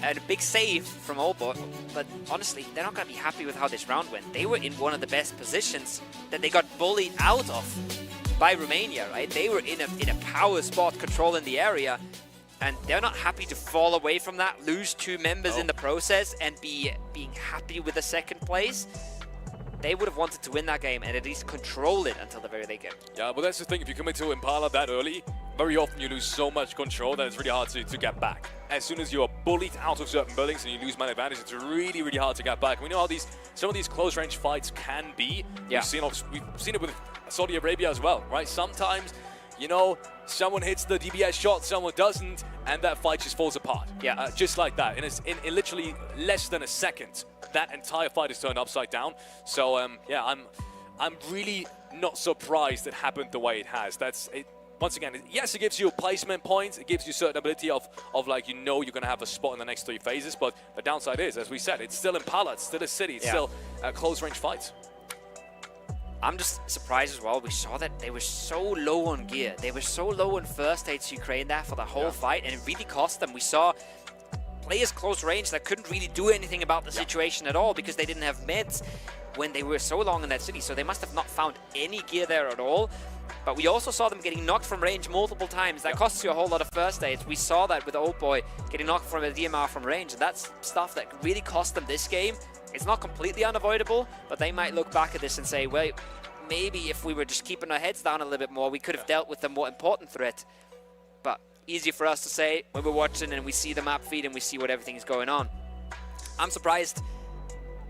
and a big save from Oldboy. But honestly, they're not going to be happy with how this round went. They were in one of the best positions that they got bullied out of by Romania, right? They were in a power spot controlling the area. And they're not happy to fall away from that, lose 2 members in the process, and being happy with the 2nd place. They would have wanted to win that game and at least control it until the very late game. Yeah, but that's the thing. If you commit to Impala that early, very often you lose so much control that it's really hard to get back. As soon as you are bullied out of certain buildings and you lose man advantage, it's really, really hard to get back. We know how some of these close-range fights can be. Yeah. We've seen it with Saudi Arabia as well, right? Sometimes you know, someone hits the DBS shot, someone doesn't, and that fight just falls apart. Yeah. Just like that. And it's in literally less than a second, that entire fight is turned upside down. So, yeah, I'm really not surprised it happened the way it has. That's it. Once again, yes, it gives you placement points. It gives you certain ability of like, you know, you're going to have a spot in the next 3 phases. But the downside is, as we said, it's still Impala, it's still a city, it's still close-range fights. I'm just surprised as well. We saw that they were so low on gear. They were so low on first aid to Ukraine there for the whole fight, and it really cost them. We saw players close range that couldn't really do anything about the situation at all because they didn't have meds when they were so long in that city. So they must have not found any gear there at all. But we also saw them getting knocked from range multiple times. That costs you a whole lot of first aids. We saw that with Old Boy getting knocked from a DMR from range. And that's stuff that really cost them this game. It's not completely unavoidable, but they might look back at this and say, well, maybe if we were just keeping our heads down a little bit more, we could have dealt with the more important threat. But easy for us to say when we're watching and we see the map feed and we see what everything is going on. I'm surprised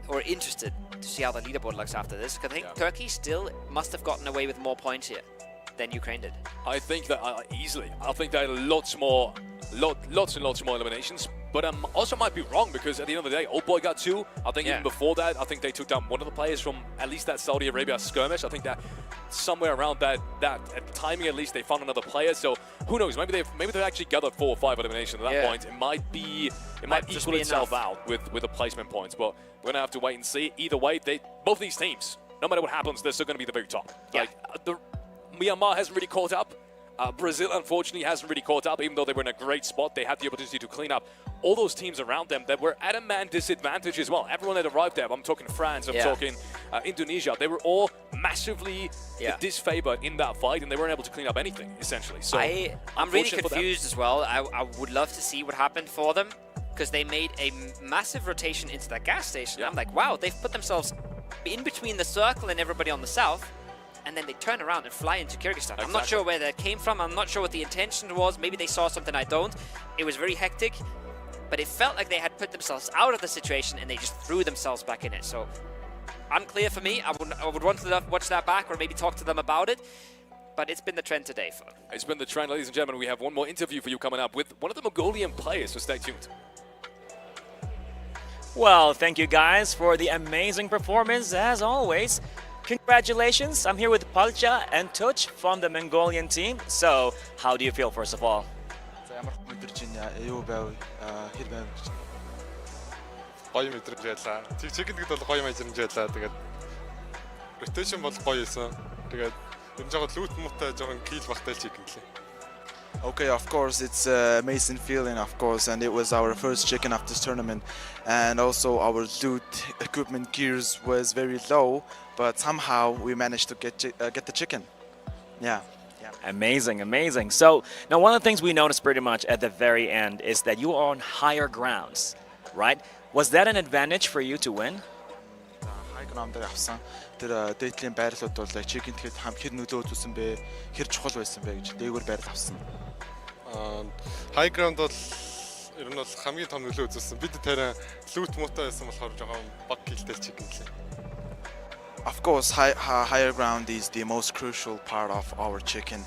or interested to see how the leaderboard looks after this, because I think Turkey still must have gotten away with more points here than Ukraine did. I think that easily. I think there are lots and lots more eliminations. But also might be wrong, because at the end of the day, Old Boy got 2. I think even before that, I think they took down one of the players from at least that Saudi Arabia skirmish. I think that somewhere around that timing, at least, they found another player. So who knows? Maybe they've actually gathered 4 or 5 eliminations at that point. It might equal itself out with the placement points. But we're gonna have to wait and see. Either way, both these teams, no matter what happens, they're still gonna be the very top. Like Myanmar hasn't really caught up. Brazil, unfortunately, hasn't really caught up, even though they were in a great spot. They had the opportunity to clean up all those teams around them that were at a man disadvantage as well. Everyone that arrived there, I'm talking France, I'm talking Indonesia, they were all massively disfavored in that fight, and they weren't able to clean up anything, essentially. So I'm really confused as well. I would love to see what happened for them, because they made a massive rotation into that gas station. I'm like, wow, they've put themselves in between the circle and everybody on the south. And then they turn around and fly into Kyrgyzstan. Exactly. I'm not sure where that came from. I'm not sure what the intention was. Maybe they saw something I don't. It was very hectic, but it felt like they had put themselves out of the situation and they just threw themselves back in it. So unclear for me. I would want to watch that back or maybe talk to them about it. But it's been the trend today. It's been the trend, ladies and gentlemen. We have one more interview for you coming up with one of the Mongolian players, so stay tuned. Well, thank you guys for the amazing performance as always. Congratulations, I'm here with Palcha and Tuch from the Mongolian team. So, how do you feel first of all? Гоё мэдрэмж байлаа. Чигнэгэд бол гоё мэдрэмж байлаа. Тэгээд rotation бол гоё байсан. Тэгээд энэ жоо лут муутай жоохон kill багтай чигнэлээ. Okay, of course, it's an amazing feeling, of course, and it was our first chicken of this tournament, and also our loot equipment gears was very low, but somehow we managed to get the chicken. Yeah. Amazing, amazing. So now one of the things we noticed pretty much at the very end is that you are on higher grounds, right? Was that an advantage for you to win? High ground дээр авсан. Тэр дээдлийн байрлууд бол chicken тэгэхэд хэр нөлөө үзүүлсэн бэ? Хэр чухал байсан бэ гэж дээгүүр байрал авсан. High ground бол ер нь бол хамгийн том нөлөө үзүүлсэн. Бид тэрэ loot муутай байсан болохоор жоохон баг киллтэй chicken лээ. Of course, higher ground is the most crucial part of our chicken,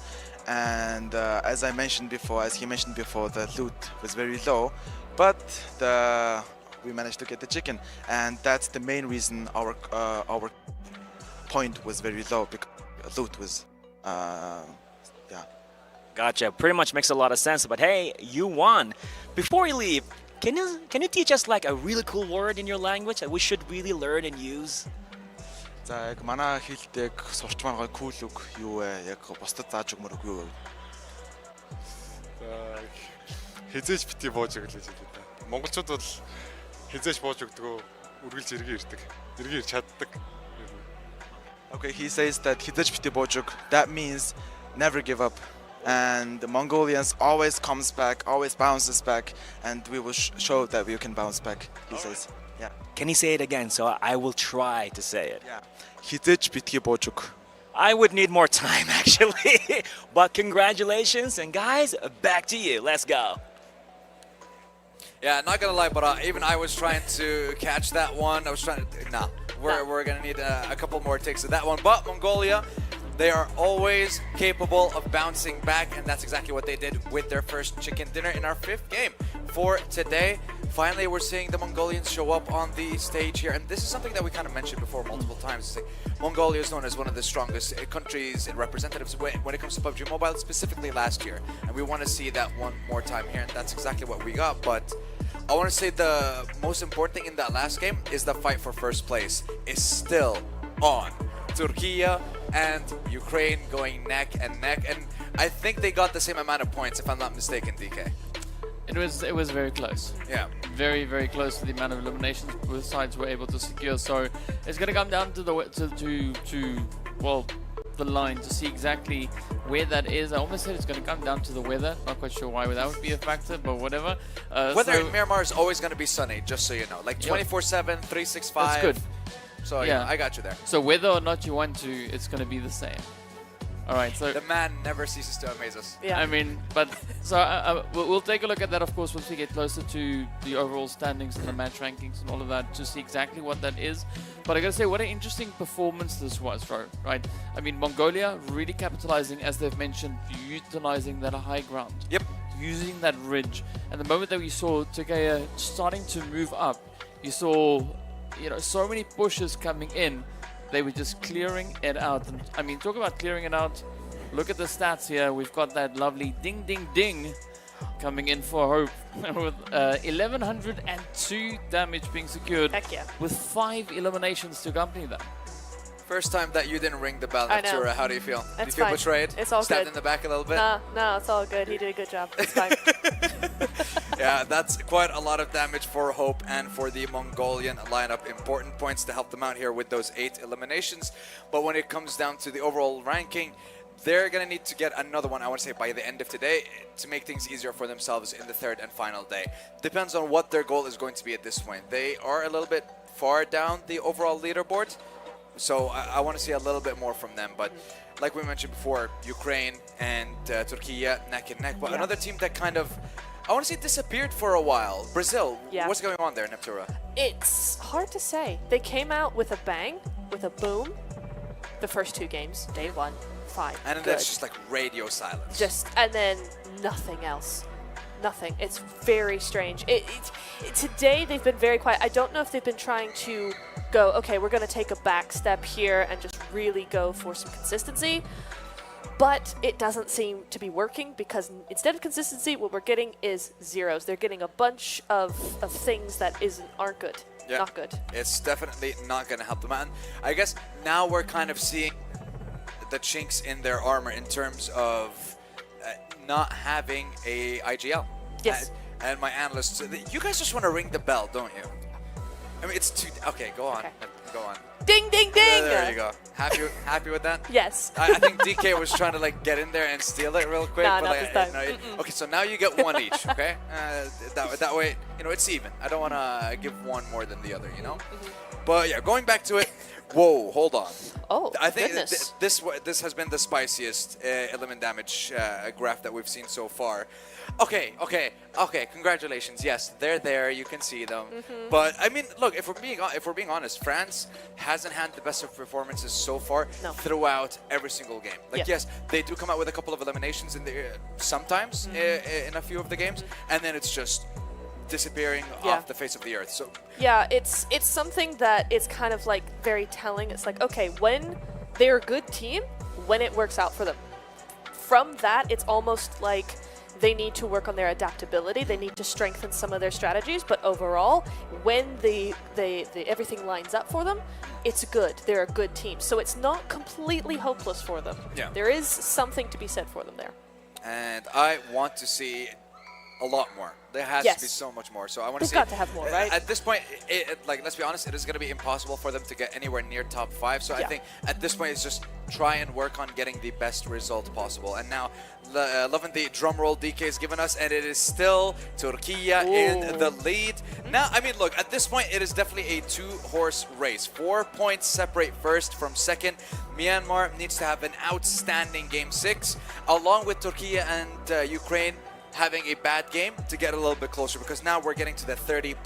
and as he mentioned before, the loot was very low, but we managed to get the chicken, and that's the main reason our point was very low, because loot was Gotcha. Pretty much makes a lot of sense. But hey, you won. Before you leave, can you teach us like a really cool word in your language that we should really learn and use? За яг манай хэлдэг сурч байгаа cool үг юу вэ? Яг бусдад зааж өгмөр үг юу вэ? За хизээж бити бууж өглөө гэж байна. Монголчууд бол хизээж бууж өгдөг, үргэлж эргээ ирдэг. Эргээ ирж чаддаг. Okay, he says that хизээж бити бууж өг. That means never give up. And the Mongolians always comes back, always bounces back, and we will show that we can bounce back, he says. Yeah. Can you say it again? So I will try to say it. Yeah. Хизээж битгий бууж өг. I would need more time actually. But congratulations, and guys, back to you. Let's go. Yeah, not gonna lie, but even I was trying to catch that one. I was trying to, we're gonna need a couple more takes of that one. But Mongolia They are always capable of bouncing back, and that's exactly what they did with their first chicken dinner in our 5th game for today. Finally, we're seeing the Mongolians show up on the stage here, and this is something that we kind of mentioned before multiple times. It's like Mongolia is known as one of the strongest countries and representatives when it comes to PUBG Mobile, specifically last year, and we want to see that one more time here, and that's exactly what we got. But I want to say the most important thing in that last game is the fight for first place is still on. Turkey and Ukraine going neck and neck, and I think they got the same amount of points, if I'm not mistaken, DK. It was very close. Yeah. Very, very close to the amount of eliminations both sides were able to secure. So it's going to come down to the the line to see exactly where that is. I almost said it's going to come down to the weather. Not quite sure why that would be a factor, but whatever. Weather in Miramar is always going to be sunny, just so you know. Like 24/7, 365. That's good. So yeah, I got you there. So whether or not you want to, it's going to be the same. All right, so the man never ceases to amaze us. Yeah. I mean, but so we'll take a look at that, of course, once we get closer to the overall standings and the match rankings and all of that to see exactly what that is. But I gotta say, what an interesting performance this was, right? I mean, Mongolia really capitalizing, as they've mentioned, utilizing that high ground. Yep. Using that ridge, and the moment that we saw Turkey starting to move up, you saw, so many pushes coming in. They were just clearing it out. And, I mean, talk about clearing it out. Look at the stats here. We've got that lovely ding, ding, ding coming in for Hope with 1,102 damage being secured. Heck yeah. With 5 eliminations to accompany that. First time that you didn't ring the bell, I know. Neptura. How do you feel? Do you It's feel fine. betrayed? It's all Stabbed good. in the back a little bit? No, it's all good. He did a good job. It's fine. Yeah, that's quite a lot of damage for Hope and for the Mongolian lineup. Important points to help them out here with those 8 eliminations. But when it comes down to the overall ranking, they're going to need to get another one, I want to say, by the end of today to make things easier for themselves in the 3rd and final day. Depends on what their goal is going to be at this point. They are a little bit far down the overall leaderboard, so I want to see a little bit more from them. But like we mentioned before, Ukraine and Turkey neck and neck. But another team that kind of, I want to say, disappeared for a while. Brazil, what's going on there, Neptura? It's hard to say. They came out with a bang, with a boom, the first 2 games, day 1, fine. And then it's just like radio silence. And then nothing else. Nothing. It's very strange. Today they've been very quiet. I don't know if they've been trying to go, okay, we're going to take a back step here and just really go for some consistency. But it doesn't seem to be working because instead of consistency, what we're getting is zeros. They're getting a bunch of things that aren't good. Yeah. Not good. It's definitely not going to help them out. And I guess now we're kind of seeing the chinks in their armor in terms of not having a IGL. Yes. And my analysts, you guys just want to ring the bell, don't you? I mean, it's too... Okay, go on. Okay. Go on. Ding, ding, ding! There you go. Happy with that? Yes. I think DK was trying to get in there and steal it real quick. Nah, but not this time. no, okay, so now you get 1 each, okay? That way, it's even. I don't want to give one more than the other, But yeah, going back to it. Whoa, hold on. Oh, I think goodness. this has been the spiciest element damage graph that we've seen so far. Okay. Congratulations. Yes, they're there. You can see them. But I mean, look, if we're being honest, France hasn't had the best of performances so far throughout every single game. Yes, they do come out with a couple of eliminations in the sometimes in a few of the games, and then it's just disappearing off the face of the earth. So yeah, it's something that is kind of very telling. It's like, okay, when they're a good team, when it works out for them. From that, it's almost like they need to work on their adaptability. They need to strengthen some of their strategies. But overall, when the everything lines up for them, it's good. They're a good team. So it's not completely hopeless for them. Yeah. There is something to be said for them there. And I want to see a lot more. There has to be so much more. So I want to see. They've got to have more, right? At this point, let's be honest, it is going to be impossible for them to get anywhere near top 5. So I think at this point, it's just try and work on getting the best result possible. And now, loving the drum roll DK has given us, and it is still Turkey in the lead. Now, I mean, look, at this point, it is definitely a 2-horse race. 4 points separate first from second. Myanmar needs to have an outstanding Game 6, along with Turkey and Ukraine having a bad game to get a little bit closer, because now we're getting to the 30+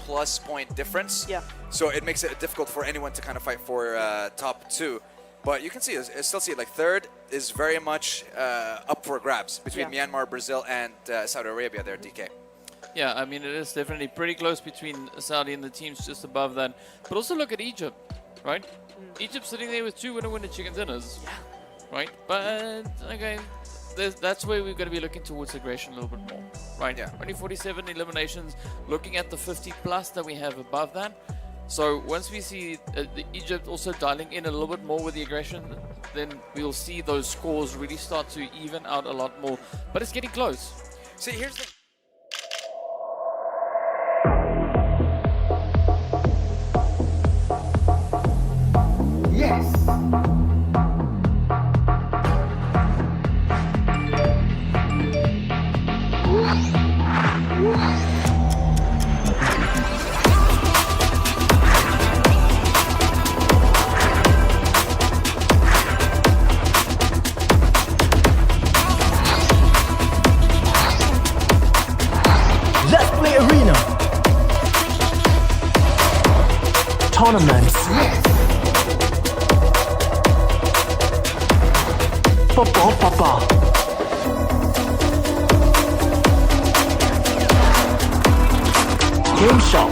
point difference. Yeah. So it makes it difficult for anyone to kind of fight for top 2. But you can see, still see it, like third is very much up for grabs between Myanmar, Brazil, and Saudi Arabia there, DK. Yeah, I mean, it is definitely pretty close between Saudi and the teams just above that. But also look at Egypt, right? Egypt sitting there with 2 winner chicken dinners. Yeah. Right? But, again, that's where we're going to be looking towards aggression a little bit more, right? Yeah. Only 47 eliminations, looking at the 50 plus that we have above that. So once we see Egypt also dialing in a little bit more with the aggression, then we'll see those scores really start to even out a lot more. But it's getting close. See, here's the... Yes. Let's play arena. Tournaments. Yes. Papa. Game shop.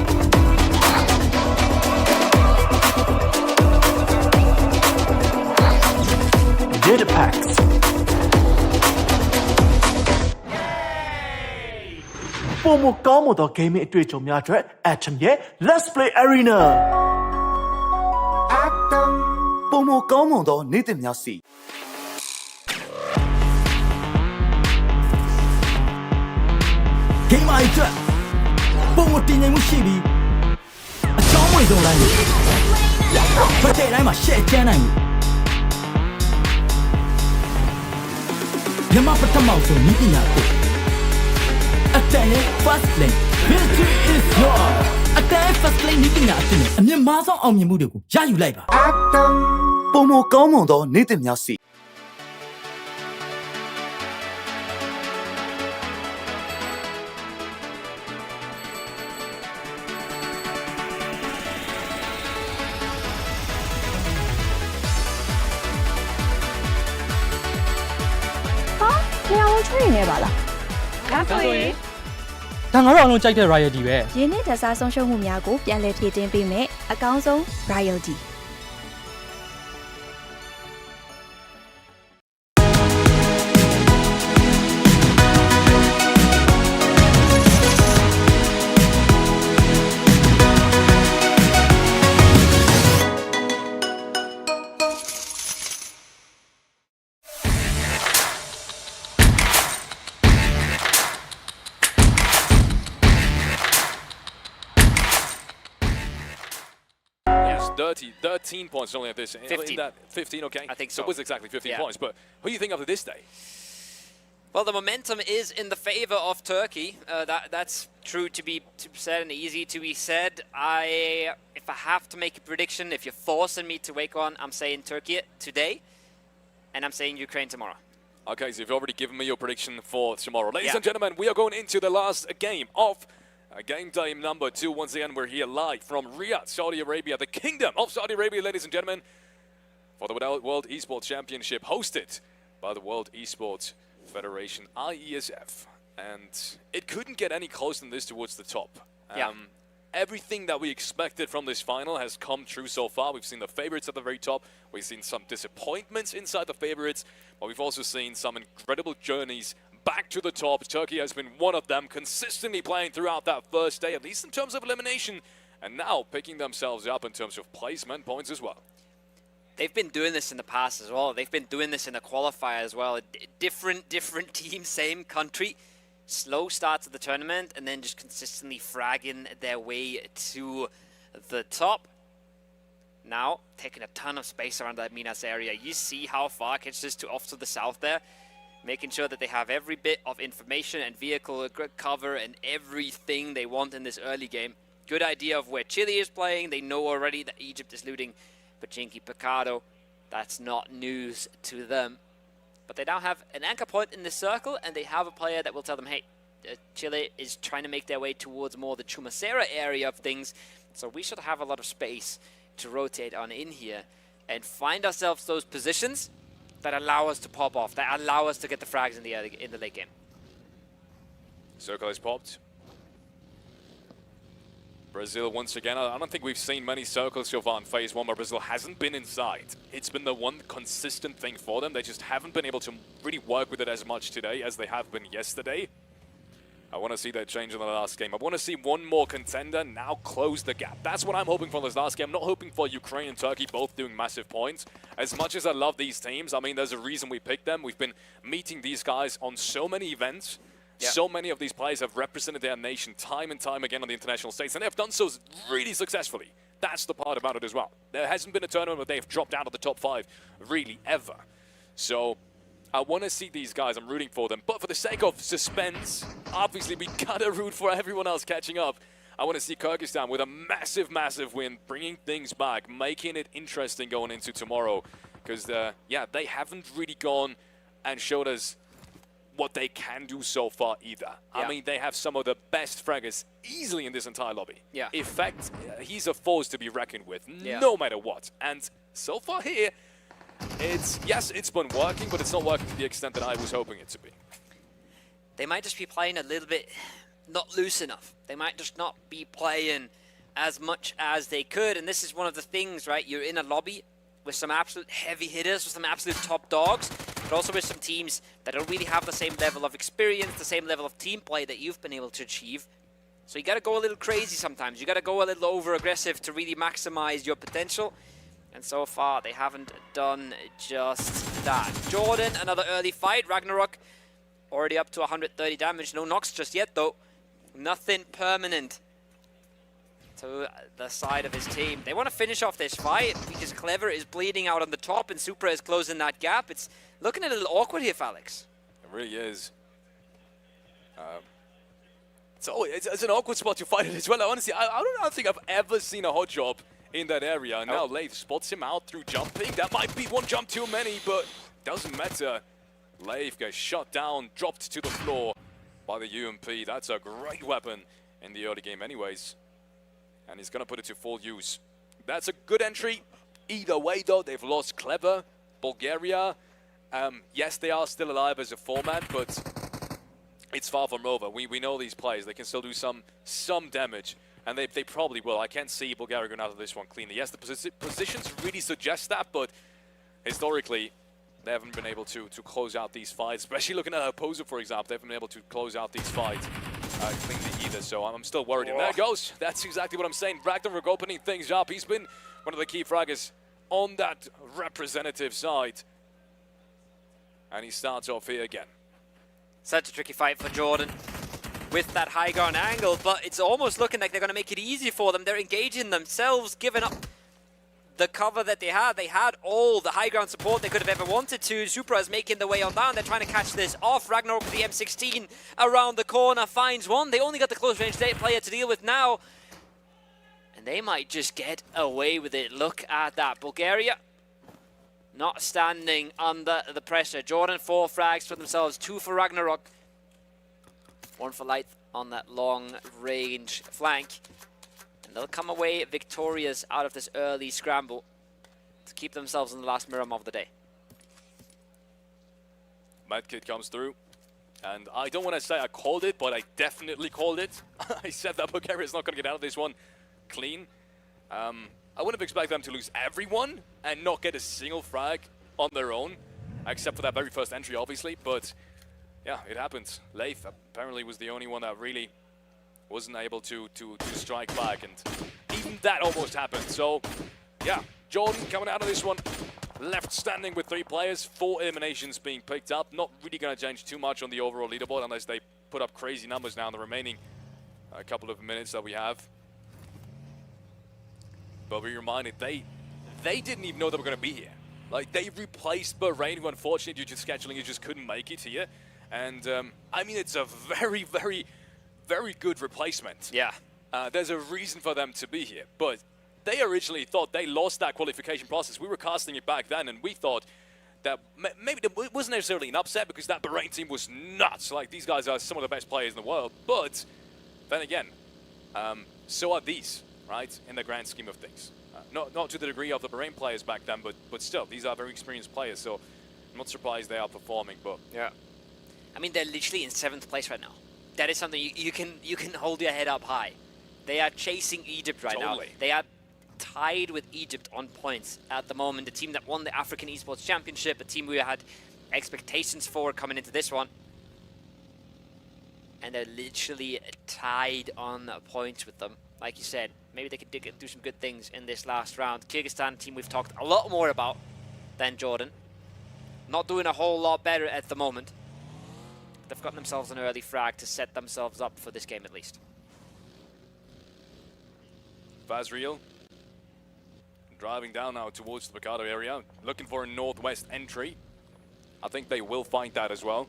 Data packs. Pomo ကောင်းမွန်သော gaming အတွေ့အကြုံများအတွက် Atom ရဲ့ Let's Play Arena Atom ပုံမကောင်းမွန်သောနေ့သစ်များစီ Game အတွက်ပုံမတင်ငိမ်မှုရှိပြီးအချောင်းဝင်ဆုံးတိုင်းကိုဖတ်တဲ့တိုင်းမှာ share ချမ်းနိုင်ဘူးမြန်မာပထမဆုံးနည်းပညာကိုအတန်ရဲ့ first lane victory is yours အတန် first lane နည်းပညာအပြင်အမြင့်မားဆုံးအောင်မြင်မှုတွေကိုရယူလိုက်ပါ Atom ပုံမကောင်းမွန်သောနေ့သစ်များစီ train နေပါလားဒါဆိုရင် ဒါငါတို့အားလုံးကြိုက်တဲ့ royalty ပဲ ရင်းနှီးတစားဆုံးရှုံးမှုများကိုပြန်လည်ဖြည့်တင်းပေးမယ်အကောင်းဆုံး royalty Dirty, 13 points only at this. 15. In that 15, okay. I think so. so. It was exactly 15 points. But who do you think of this day? Well, the momentum is in the favor of Turkey. That's true to be said and easy to be said. If I have to make a prediction, if you're forcing me to wake on, I'm saying Turkey today, and I'm saying Ukraine tomorrow. Okay, so you've already given me your prediction for tomorrow. Ladies and gentlemen, we are going into the last game of game day number 2. Once again, we're here live from Riyadh, Saudi Arabia, the Kingdom of Saudi Arabia, ladies and gentlemen, for the World Esports Championship hosted by the World Esports Federation, IESF. And it couldn't get any closer than this towards the top. Everything that we expected from this final has come true so far. We've seen the favorites at the very top. We've seen some disappointments inside the favorites, but we've also seen some incredible journeys back to the top. Turkey has been one of them, consistently playing throughout that first day, at least in terms of elimination, and now picking themselves up in terms of placement points as well. They've been doing this in the past as well. They've been doing this in the qualifier as well. Different team, same country. Slow start to the tournament and then just consistently fragging their way to the top. Now, taking a ton of space around that Minas area. You see how far Kitch is to off to the south there. Making sure that they have every bit of information and vehicle cover and everything they want in this early game. Good idea of where Chile is playing. They know already that Egypt is looting Pachinki Picado. That's not news to them. But they now have an anchor point in this circle, and they have a player that will tell them, hey, Chile is trying to make their way towards more the Chumacera area of things, so we should have a lot of space to rotate on in here. and find ourselves those positions that allow us to pop off, that allow us to get the frags in the late game. Circle is popped. Brazil once again, I don't think we've seen many circles so far in phase 1 where Brazil hasn't been inside. It's been the one consistent thing for them. They just haven't been able to really work with it as much today as they have been yesterday. I want to see that change in the last game. I want to see one more contender now close the gap. That's what I'm hoping for this last game. I'm not hoping for Ukraine and Turkey both doing massive points. As much as I love these teams, I mean, there's a reason we picked them. We've been meeting these guys on so many events. Yeah. So many of these players have represented their nation time and time again on the international stage, and they have done so really successfully. That's the part about it as well. There hasn't been a tournament where they have dropped out of the top 5, really, ever. So I want to see these guys. I'm rooting for them. But for the sake of suspense, obviously we gotta root for everyone else catching up. I want to see Kyrgyzstan with a massive, massive win, bringing things back, making it interesting going into tomorrow. Because, yeah, they haven't really gone and showed us what they can do so far either. Yeah. I mean, they have some of the best fraggers easily in this entire lobby. Yeah. In fact, he's a force to be reckoned with, no matter what. And so far here, yes, it's been working, but it's not working to the extent that I was hoping it to be. They might just be playing a little bit not loose enough. They might just not be playing as much as they could. And this is one of the things, right? You're in a lobby with some absolute heavy hitters, with some absolute top dogs, but also with some teams that don't really have the same level of experience, the same level of team play that you've been able to achieve. So you got to go a little crazy sometimes. You got to go a little over-aggressive to really maximize your potential. And so far, they haven't done just that. Jordan, another early fight. Ragnarok already up to 130 damage. No knocks just yet, though. Nothing permanent to the side of his team. They want to finish off this fight because Clever is bleeding out on the top and Supra is closing that gap. It's looking a little awkward here, Alex. It really is. It's an awkward spot to fight it as well. Honestly, I don't think I've ever seen a hot job in that area. And now Leif spots him out through jumping. That might be one jump too many, but doesn't matter. Leif gets shot down, dropped to the floor by the UMP. That's a great weapon in the early game anyways. And he's going to put it to full use. That's a good entry. Either way, though, they've lost Clever, Bulgaria. Yes, they are still alive as a four-man, but it's far from over. We know these players. They can still do some damage, and they probably will. I can't see Bulgaria going out of this one cleanly. Yes, the positions really suggest that, but historically, they haven't been able to close out these fights. Especially looking at Opposer, for example, they haven't been able to close out these fights cleanly either, so I'm still worried. And there it goes. That's exactly what I'm saying. Ragnarok opening things up. He's been one of the key fraggers on that representative side. And he starts off here again. Such a tricky fight for Jordan with that high ground angle, but it's almost looking like they're going to make it easy for them. They're engaging themselves, giving up the cover that they had. They had all the high ground support they could have ever wanted to. Supra is making their way on down. They're trying to catch this off. Ragnarok with the M16 around the corner finds one. They only got the close range player to deal with now. And they might just get away with it. Look at that. Bulgaria not standing under the pressure. Jordan 4 frags for themselves, 2 for Ragnarok. 1 for Light on that long range flank. They'll come away victorious out of this early scramble to keep themselves in the last Miram of the day. Medkit comes through. And I don't want to say I called it, but I definitely called it. I said that Bulgaria is not going to get out of this one clean. I wouldn't have expected them to lose everyone and not get a single frag on their own, except for that very first entry, obviously. But yeah, it happens. Leif apparently was the only one that really wasn't able to strike back, and even that almost happened. So, yeah, Jordan coming out of this one, left standing with 3 players, 4 eliminations being picked up. Not really going to change too much on the overall leaderboard unless they put up crazy numbers now in the remaining couple of minutes that we have. But we reminded, they didn't even know they were going to be here. Like, they replaced Bahrain, who unfortunately due to scheduling, you just couldn't make it here. And, I mean, it's a very, very good replacement. Yeah. There's a reason for them to be here. But they originally thought they lost that qualification process. We were casting it back then, and we thought that maybe it wasn't necessarily an upset because that Bahrain team was nuts. Like, these guys are some of the best players in the world. But then again, so are these, right, in the grand scheme of things. not to the degree of the Bahrain players back then, but still, these are very experienced players, so I'm not surprised they are performing, but yeah. I mean, they're literally in 7th place right now. That is something you can hold your head up high. They are chasing Egypt right now. They are tied with Egypt on points at the moment. The team that won the African Esports Championship, a team we had expectations for coming into this one. And they're literally tied on points with them. Like you said, maybe they could do some good things in this last round. Kyrgyzstan team we've talked a lot more about than Jordan. Not doing a whole lot better at the moment. They've gotten themselves an early frag to set themselves up for this game at least. Fazreal driving down now towards the Mikado area, looking for a northwest entry. I think they will find that as well.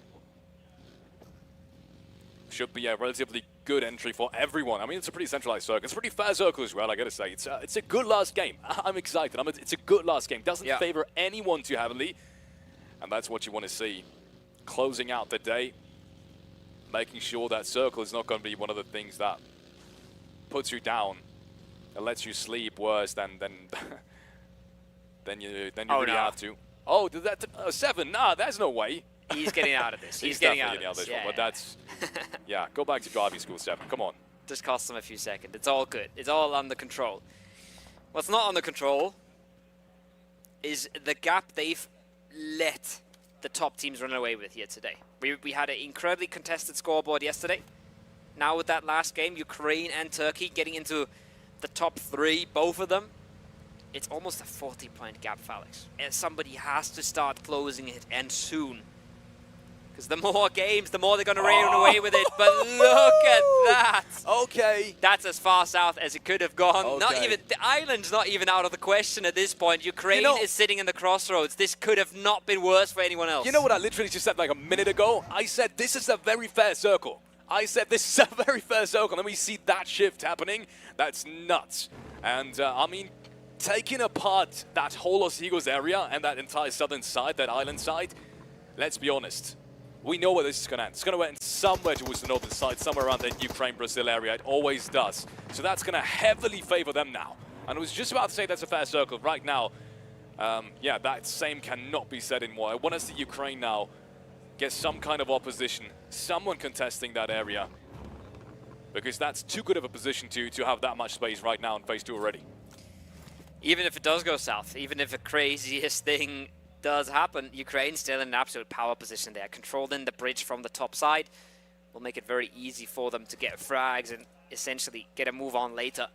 Should be a relatively good entry for everyone. I mean, it's a pretty centralized circle. It's a pretty fair circle as well, I gotta say. It's a good last game. I'm excited. It's a good last game. Doesn't favor anyone too heavily. And that's what you want to see. Closing out the day. Making sure that circle is not going to be one of the things that puts you down. It lets you sleep worse than you really have to. Oh, did that 7? Nah, there's no way. He's getting out of this. He's getting out of this one. But that's go back to driving school 7. Come on. Just cost him a few seconds. It's all good. It's all under control. What's not under control is the gap they've let the top teams run away with here today. We had an incredibly contested scoreboard yesterday. Now with that last game, Ukraine and Turkey getting into the top 3, both of them. It's almost a 40-point gap, Alex. And somebody has to start closing it, and soon. Because the more games, the more they're going to run away with it. But look at that. Okay. That's as far south as it could have gone. Okay. Not even the island's not even out of the question at this point. Ukraine is sitting in the crossroads. This could have not been worse for anyone else. You know what I literally just said like a minute ago? I said this is a very fair circle. I said this is a very fair circle. And we see that shift happening. That's nuts. And I mean, taking apart that whole Los Higos area and that entire southern side, that island side, let's be honest. We know where this is going to end. It's going to end somewhere towards the northern side, somewhere around the Ukraine-Brazil area. It always does. So that's going to heavily favor them now. And I was just about to say that's a fair circle. Right now, yeah, that same cannot be said anymore. I want to see Ukraine now get some kind of opposition, someone contesting that area. Because that's too good of a position to have that much space right now in phase 2 already. Even if it does go south, even if the craziest thing does happen, Ukraine's still in an absolute power position there. Controlling the bridge from the top side will make it very easy for them to get frags and essentially get a move on later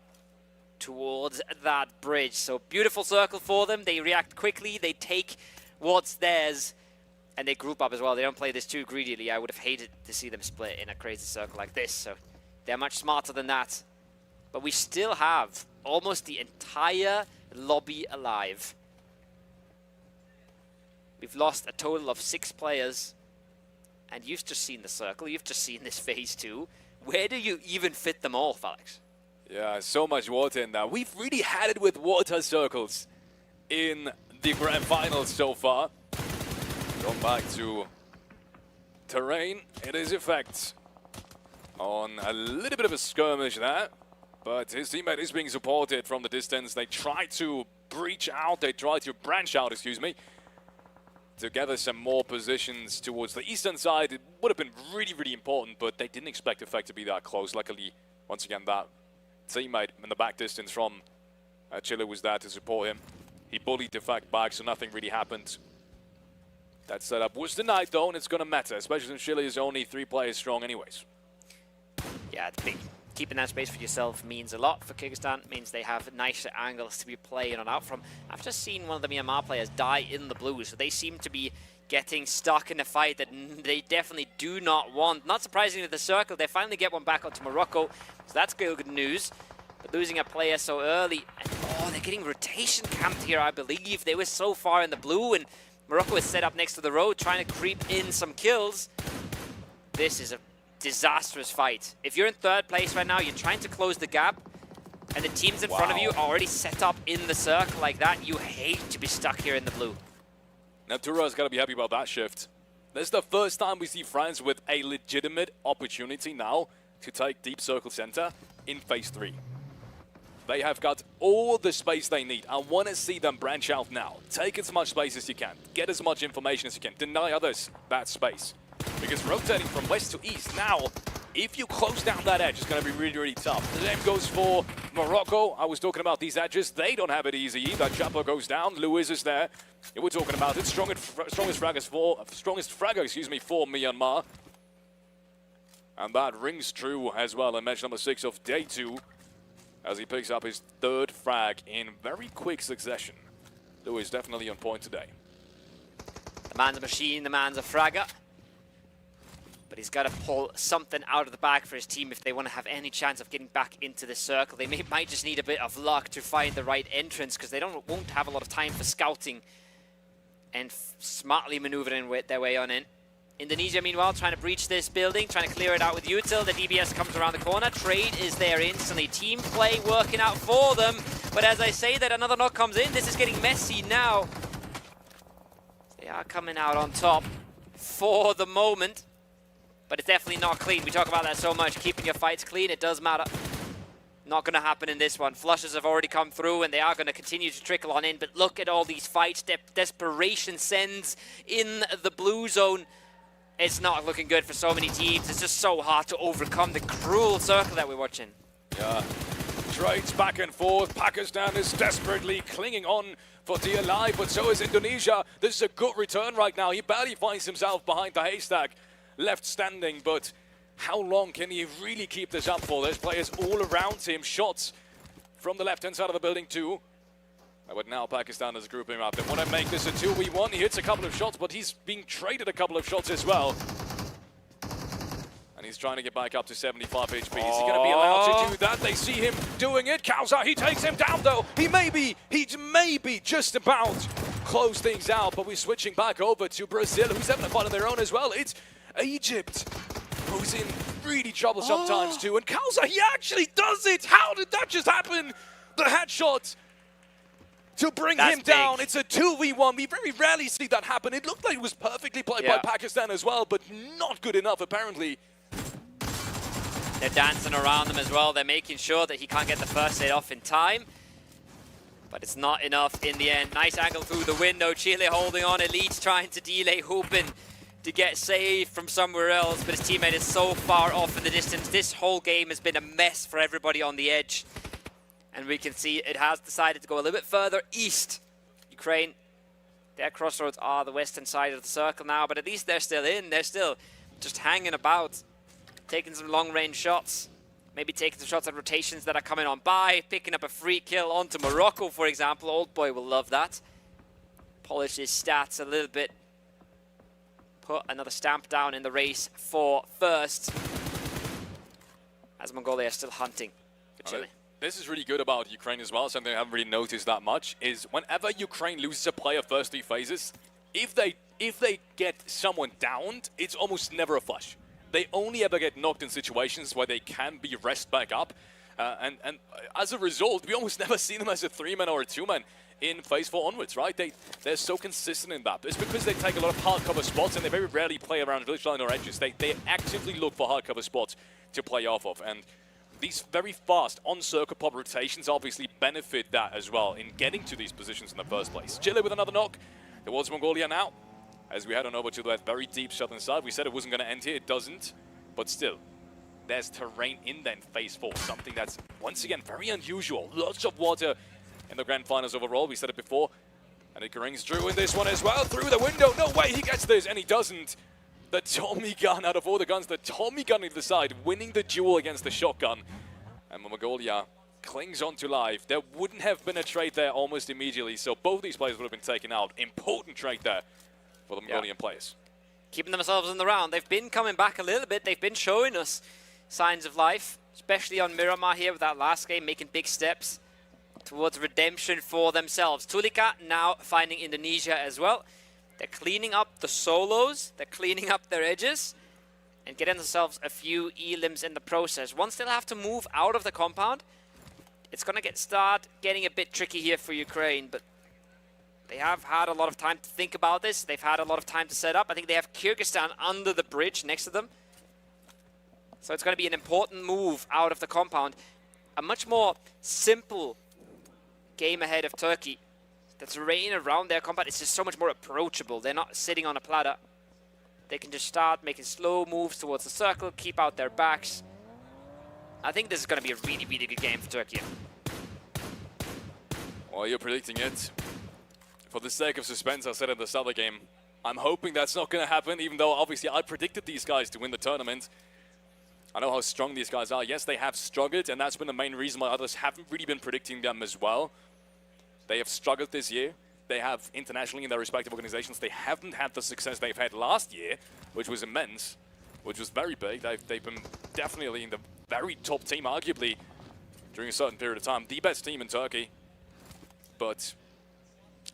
towards that bridge. So beautiful circle for them. They react quickly. They take what's theirs and they group up as well. They don't play this too greedily. I would have hated to see them split in a crazy circle like this. So they're much smarter than that. But we still have almost the entire lobby alive. We've lost a total of 6 players. And you've just seen the circle. You've just seen this phase 2. Where do you even fit them all, Alex? Yeah, so much water in there. We've really had it with water circles in the grand finals so far. Going back to terrain. It is effect on a little bit of a skirmish there. But his teammate is being supported from the distance. They try to breach out. They try to branch out, excuse me, to gather some more positions towards the eastern side. It would have been really, really important, but they didn't expect Effect to be that close. Luckily, once again, that teammate in the back distance from Chile was there to support him. He bullied Effect back, so nothing really happened. That setup was denied, though, and it's going to matter, especially since Chile is only 3 players strong anyways. Yeah, it's big. Keeping that space for yourself means a lot for Kyrgyzstan. It means they have nicer angles to be playing on out from. I've just seen one of the Myanmar players die in the blue, so they seem to be getting stuck in a fight that they definitely do not want. Not surprisingly, the circle, they finally get one back onto Morocco, so that's good news. But losing a player so early, and oh, they're getting rotation camped here, I believe. They were so far in the blue, and Morocco is set up next to the road, trying to creep in some kills. This is a disastrous fight. If you're in 3rd place right now, you're trying to close the gap, and the teams in front of you are already set up in the circle like that. You hate to be stuck here in the blue. Now Tura's got to be happy about that shift. This is the first time we see France with a legitimate opportunity now to take deep circle center in phase 3. They have got all the space they need. I want to see them branch out now. Take as much space as you can. Get as much information as you can. Deny others that space. Because rotating from west to east now, if you close down that edge, it's going to be really, really tough. The same goes for Morocco. I was talking about these edges. They don't have it easy either. Chapo goes down. Lewis is there. We're talking about it. Strongest fraggers for Myanmar. And that rings true as well in match number 6 of day 2, as he picks up his 3rd frag in very quick succession. Lewis definitely on point today. The man's a machine, the man's a fragger. But he's got to pull something out of the bag for his team if they want to have any chance of getting back into this circle. They might just need a bit of luck to find the right entrance, because they won't have a lot of time for scouting and smartly maneuvering their way on in. Indonesia, meanwhile, trying to breach this building, trying to clear it out with Util. The DBS comes around the corner. Trade is there instantly. Team play working out for them. But as I say that another knock comes in, this is getting messy now. They are coming out on top for the moment. But it's definitely not clean. We talk about that so much. Keeping your fights clean, it does matter. Not going to happen in this one. Flushes have already come through, and they are going to continue to trickle on in. But look at all these fights. Desperation sends in the blue zone. It's not looking good for so many teams. It's just so hard to overcome the cruel circle that we're watching. Yeah. Trades back and forth. Pakistan is desperately clinging on for dear life, but so is Indonesia. This is a good return right now. He barely finds himself behind the haystack, left standing, but how long can he really keep this up for? There's players all around him. Shots from the left-hand side of the building too. But now Pakistan is grouping up. They want to make this a 2v1. He hits a couple of shots, but he's being traded a couple of shots as well. And he's trying to get back up to 75 HP. Is he going to be allowed to do that? They see him doing it. Kausa, he takes him down though. He may be just about close things out, but we're switching back over to Brazil, who's having a fight on their own as well. It's Egypt, who's in really trouble sometimes too. And Kausa, he actually does it. How did that just happen? The headshot to bring him down. It's a 2v1. We very rarely see that happen. It looked like it was perfectly played by Pakistan as well, but not good enough apparently. They're dancing around him as well. They're making sure that he can't get the first hit off in time. But it's not enough in the end. Nice angle through the window. Chile holding on. Elite's trying to delay, hoping to get saved from somewhere else. But his teammate is so far off in the distance. This whole game has been a mess for everybody on the edge. And we can see it has decided to go a little bit further east. Ukraine, their crossroads are the western side of the circle now. But at least they're still in. They're still just hanging about. Taking some long-range shots. Maybe taking some shots at rotations that are coming on by. Picking up a free kill onto Morocco, for example. Old boy will love that. Polish his stats a little bit. Put another stamp down in the race for first. As Mongolia is still hunting for Chile. This is really good about Ukraine as well, something I haven't really noticed that much, is whenever Ukraine loses a player first 3 phases, if they get someone downed, it's almost never a flush. They only ever get knocked in situations where they can be rest back up. And as a result, we almost never see them as a 3-man or a 2-man in phase 4 onwards, right? They're so consistent in that. It's because they take a lot of hard cover spots and they very rarely play around village line or edges. They actively look for hard cover spots to play off of. And these very fast on-circle pop rotations obviously benefit that as well in getting to these positions in the first place. Chile with another knock towards Mongolia now. As we head on over to that very deep southern side. We said it wasn't going to end here. It doesn't. But still, there's terrain in then phase 4. Something that's, once again, very unusual. Lots of water in the grand finals overall. We said it before. And it rings through in this one as well. Through the window. No way he gets this. And he doesn't. The Tommy gun out of all the guns. The Tommy gun to the side. Winning the duel against the shotgun. And Mongolia clings on to life. There wouldn't have been a trade there almost immediately. So both these players would have been taken out. Important trade there for the Mongolian players. Keeping themselves in the round. They've been coming back a little bit. They've been showing us signs of life, especially on Miramar here with that last game, making big steps towards redemption for themselves. Tulika now finding Indonesia as well. They're cleaning up the solos. They're cleaning up their edges and getting themselves a few elims in the process. Once they'll have to move out of the compound, it's going to start getting a bit tricky here for Ukraine, but they have had a lot of time to think about this. They've had a lot of time to set up. I think they have Kyrgyzstan under the bridge next to them. So it's going to be an important move out of the compound. a much more simple game ahead of Turkey. The terrain around their combat is just so much more approachable. They're not sitting on a platter. They can just start making slow moves towards the circle, keep out their backs. I think this is going to be a really, really good game for Turkey. Well, you're predicting it. For the sake of suspense, I said in the start of the game, I'm hoping that's not going to happen, even though obviously I predicted these guys to win the tournament. I know how strong these guys are. Yes, they have struggled, and that's been the main reason why others haven't really been predicting them as well. They have struggled this year. They have internationally in their respective organizations, they haven't had the success they've had last year, which was immense, which was very big. They've been definitely in the very top team, arguably, during a certain period of time. The best team in Turkey. But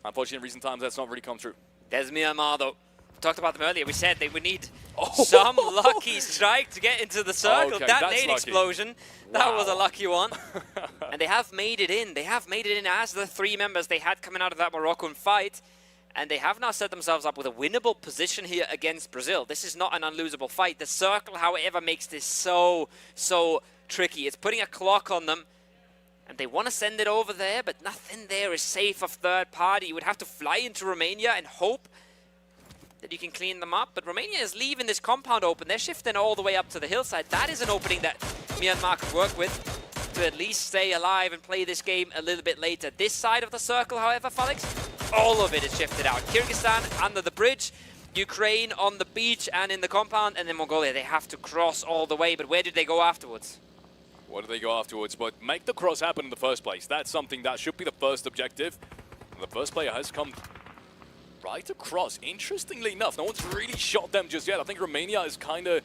unfortunately, in recent times, that's not really come true. There's Myanmar, though. We talked about them earlier. We said they would need some lucky strike to get into the circle. Okay, that that's nade lucky. explosion, that Wow. was a lucky one. And they have made it in. They have made it in as the 3 members they had coming out of that Moroccan fight. And they have now set themselves up with a winnable position here against Brazil. This is not an unlosable fight. The circle, however, makes this so tricky. It's putting a clock on them. And they want to send it over there, but nothing there is safe of third party. You would have to fly into Romania and hope that you can clean them up. But Romania is leaving this compound open. They're shifting all the way up to the hillside. That is an opening that Myanmar could work with to at least stay alive and play this game a little bit later. This side of the circle, however, Felix, all of it is shifted out. Kyrgyzstan under the bridge, Ukraine on the beach and in the compound, and then Mongolia. They have to cross all the way, but where did they go afterwards? Where do they go afterwards? But make the cross happen in the first place. That's something that should be the first objective. And the first player has come right across. Interestingly enough, no one's really shot them just yet. I think Romania is kind of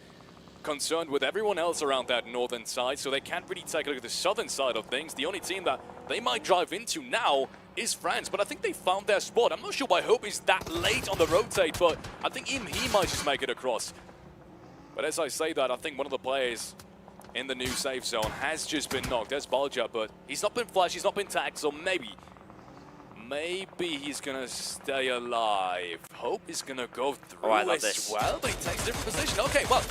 concerned with everyone else around that northern side, so they can't really take a look at the southern side of things. The only team that they might drive into now is France, but I think they found their spot. I'm not sure why Hope is that late on the rotate, but I think even he might just make it across. But as I say that, I think one of the players in the new safe zone has just been knocked. There's Balja, but he's not been flashed, he's not been tagged, so maybe he's gonna stay alive. Hope is gonna go through as well, but he takes a different position. Okay, well,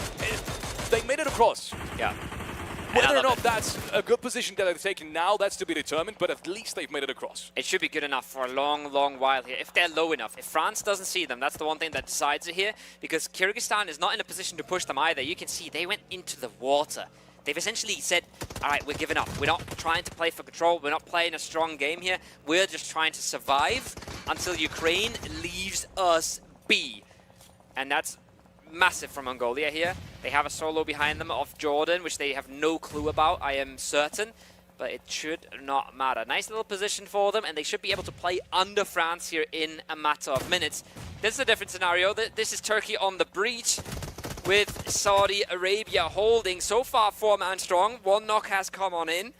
they made it across. Yeah. Whether or not that's a good position that they're taking now, that's to be determined, but at least they've made it across. It should be good enough for a long, long while here, if they're low enough. If France doesn't see them, that's the one thing that decides it here, because Kyrgyzstan is not in a position to push them either. You can see they went into the water. They've essentially said, all right, we're giving up. We're not trying to play for control. We're not playing a strong game here. We're just trying to survive until Ukraine leaves us be. And that's massive from Mongolia here. They have a solo behind them of Jordan, which they have no clue about, I am certain. But it should not matter. Nice little position for them, and they should be able to play under France here in a matter of minutes. This is a different scenario. This is Turkey on the breach, with Saudi Arabia holding so far 4-man strong. 1 knock has come on in.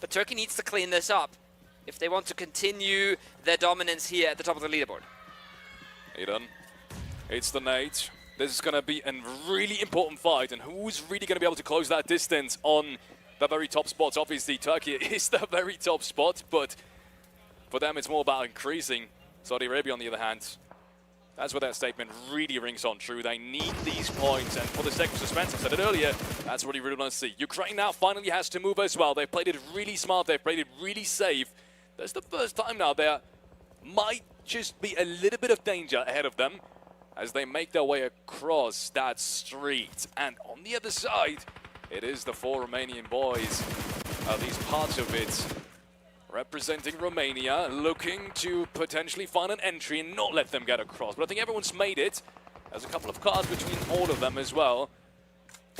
But Turkey needs to clean this up if they want to continue their dominance here at the top of the leaderboard. Aidan, it's the nade. This is going to be a really important fight, and who's really going to be able to close that distance on the very top spots? Obviously, Turkey is the very top spot, but for them it's more about increasing. Saudi Arabia, on the other hand, that's where that statement really rings on true. They need these points, and for the sake of suspense, I said it earlier, that's what you really want to see. Ukraine now finally has to move as well. They've played it really smart. They've played it really safe. That's the first time now there might just be a little bit of danger ahead of them as they make their way across that street. And on the other side, it is the 4 Romanian boys, at least parts of it, representing Romania, looking to potentially find an entry and not let them get across. But I think everyone's made it. There's a couple of cars between all of them as well.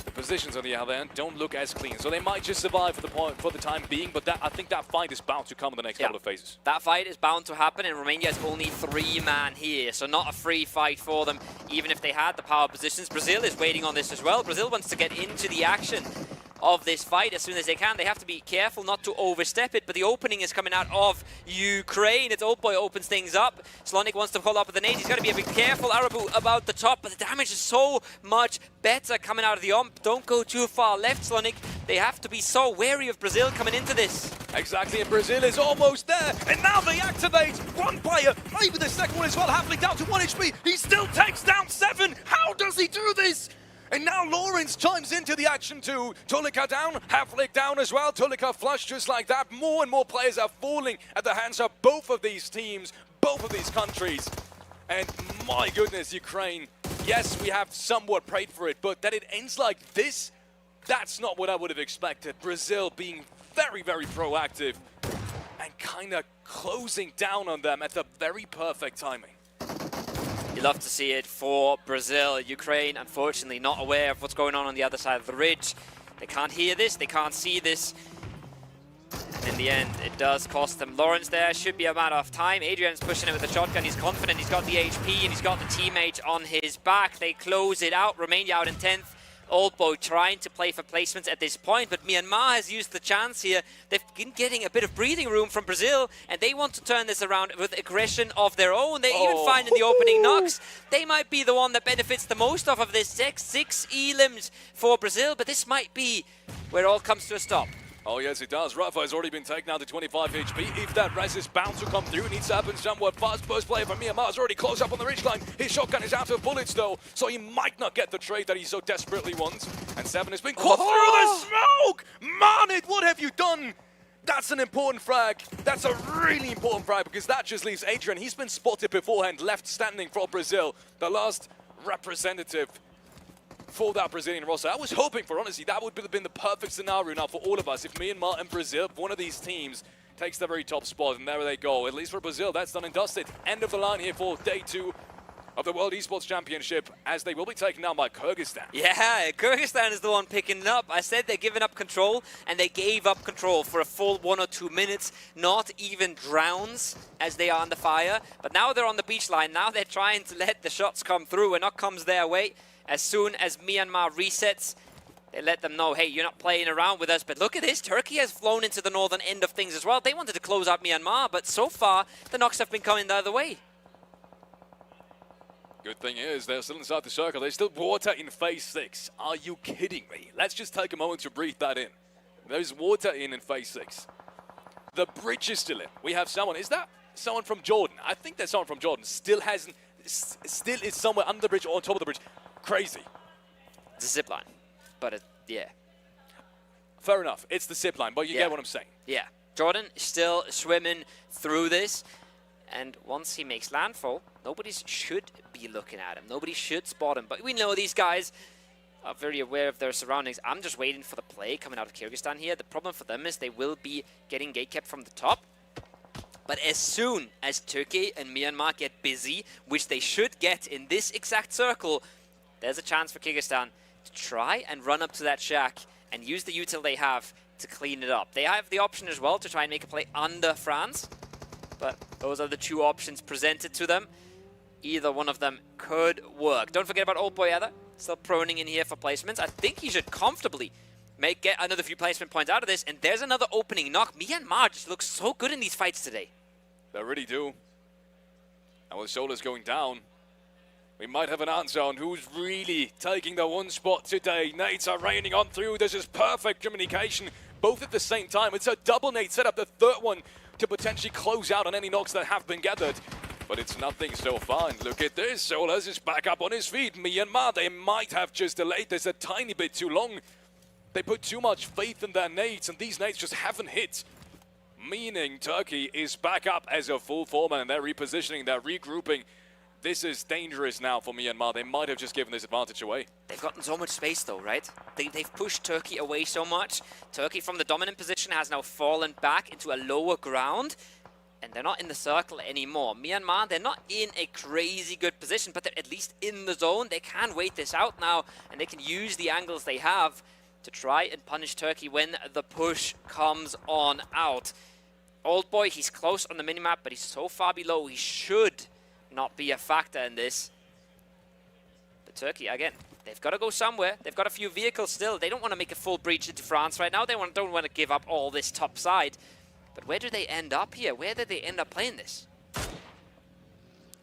The positions on the other end don't look as clean, so they might just survive for the time being, but I think that fight is bound to come in the next couple of phases. That fight is bound to happen, and Romania is only 3-man here, so not a free fight for them, even if they had the power positions. Brazil is waiting on this as well. Brazil wants to get into the action of this fight as soon as they can. They have to be careful not to overstep it, but the opening is coming out of Ukraine. It's Old Boy opens things up. Slonik wants to pull up with the nade. He's got to be a bit careful, Arabu, about the top, but the damage is so much better coming out of the ump. Don't go too far left, Slonik. They have to be so wary of Brazil coming into this. Exactly, and Brazil is almost there, and now they activate one player, maybe the second one as well, halfway down to 1 HP. He still takes down 7. How does he do this? And now Lawrence chimes into the action too. Tulika down, Havlik down as well. Tulika flushed just like that. More and more players are falling at the hands of both of these teams, both of these countries. And my goodness, Ukraine, yes, we have somewhat prayed for it, but that it ends like this, that's not what I would have expected. Brazil being very, very proactive and kind of closing down on them at the very perfect timing. You love to see it for Brazil. Ukraine, unfortunately, not aware of what's going on the other side of the ridge. They can't hear this, they can't see this. And in the end, it does cost them. Lawrence there, should be a matter of time. Adrian's pushing it with the shotgun. He's confident, he's got the HP, and he's got the teammate on his back. They close it out, Romania out in 10th. Old Boy trying to play for placements at this point, but Myanmar has used the chance here. They've been getting a bit of breathing room from Brazil, and they want to turn this around with aggression of their own. They even find in the opening knocks, they might be the one that benefits the most off of this. 6 elims for Brazil, but this might be where it all comes to a stop. Oh yes, it does. Rafa has already been taken out to 25 HP. If that res is bound to come through, it needs to happen somewhat fast. First player from Myanmar is already close up on the ridgeline. His shotgun is out of bullets though, so he might not get the trade that he so desperately wants. And 7 has been caught through the smoke! Manit, what have you done? That's an important frag. That's a really important frag because that just leaves Adrian. He's been spotted beforehand, left standing for Brazil. The last representative for that Brazilian roster. I was hoping for, honestly, that would have been the perfect scenario now for all of us. If Myanmar and Brazil, one of these teams, takes the very top spot, and there they go. At least for Brazil, that's done and dusted. End of the line here for day 2 of the World Esports Championship, as they will be taken down by Kyrgyzstan. Yeah, Kyrgyzstan is the one picking it up. I said they're giving up control, and they gave up control for a full 1 or 2 minutes. Not even drowns as they are on the fire. But now they're on the beach line. Now they're trying to let the shots come through, and not comes their way. As soon as Myanmar resets, they let them know, hey, you're not playing around with us. But look at this, Turkey has flown into the northern end of things as well. They wanted to close out Myanmar, but so far, the knocks have been coming the other way. Good thing is, they're still inside the circle. There's still water in phase 6. Are you kidding me? Let's just take a moment to breathe that in. There's water in phase 6. The bridge is still in. We have someone, is that someone from Jordan? I think there's someone from Jordan. Still is somewhere under the bridge or on top of the bridge. Crazy. It's a zip line, but yeah. Fair enough. It's the zip line, but you get what I'm saying. Yeah. Jordan still swimming through this, and once he makes landfall, nobody should be looking at him. Nobody should spot him, but we know these guys are very aware of their surroundings. I'm just waiting for the play coming out of Kyrgyzstan here. The problem for them is they will be getting gatekept from the top. But as soon as Turkey and Myanmar get busy, which they should get in this exact circle, there's a chance for Kyrgyzstan to try and run up to that shack and use the util they have to clean it up. They have the option as well to try and make a play under France, but those are the 2 options presented to them. Either one of them could work. Don't forget about Old Boy either. Still proning in here for placements. I think he should comfortably get another few placement points out of this, and there's another opening knock. Myanmar just looks so good in these fights today. They really do. And with shoulders going down, we might have an answer on who's really taking the 1 spot today. Nades are raining on through. This is perfect communication, both at the same time. It's a double nade setup, the third one to potentially close out on any knocks that have been gathered. But it's nothing so far. Look at this. Solas is back up on his feet. Myanmar, they might have just delayed this a tiny bit too long. They put too much faith in their nades, and these nades just haven't hit. Meaning Turkey is back up as a full form, and they're repositioning, they're regrouping. This is dangerous now for Myanmar. They might have just given this advantage away. They've gotten so much space though, right? They've pushed Turkey away so much. Turkey from the dominant position has now fallen back into a lower ground, and they're not in the circle anymore. Myanmar, they're not in a crazy good position, but they're at least in the zone. They can wait this out now, and they can use the angles they have to try and punish Turkey when the push comes on out. Old Boy, he's close on the minimap, but he's so far below, he should not be a factor in this. But Turkey, again, they've got to go somewhere. They've got a few vehicles still. They don't want to make a full breach into France right now. They don't want to give up all this top side. But where do they end up here? Where did they end up playing this?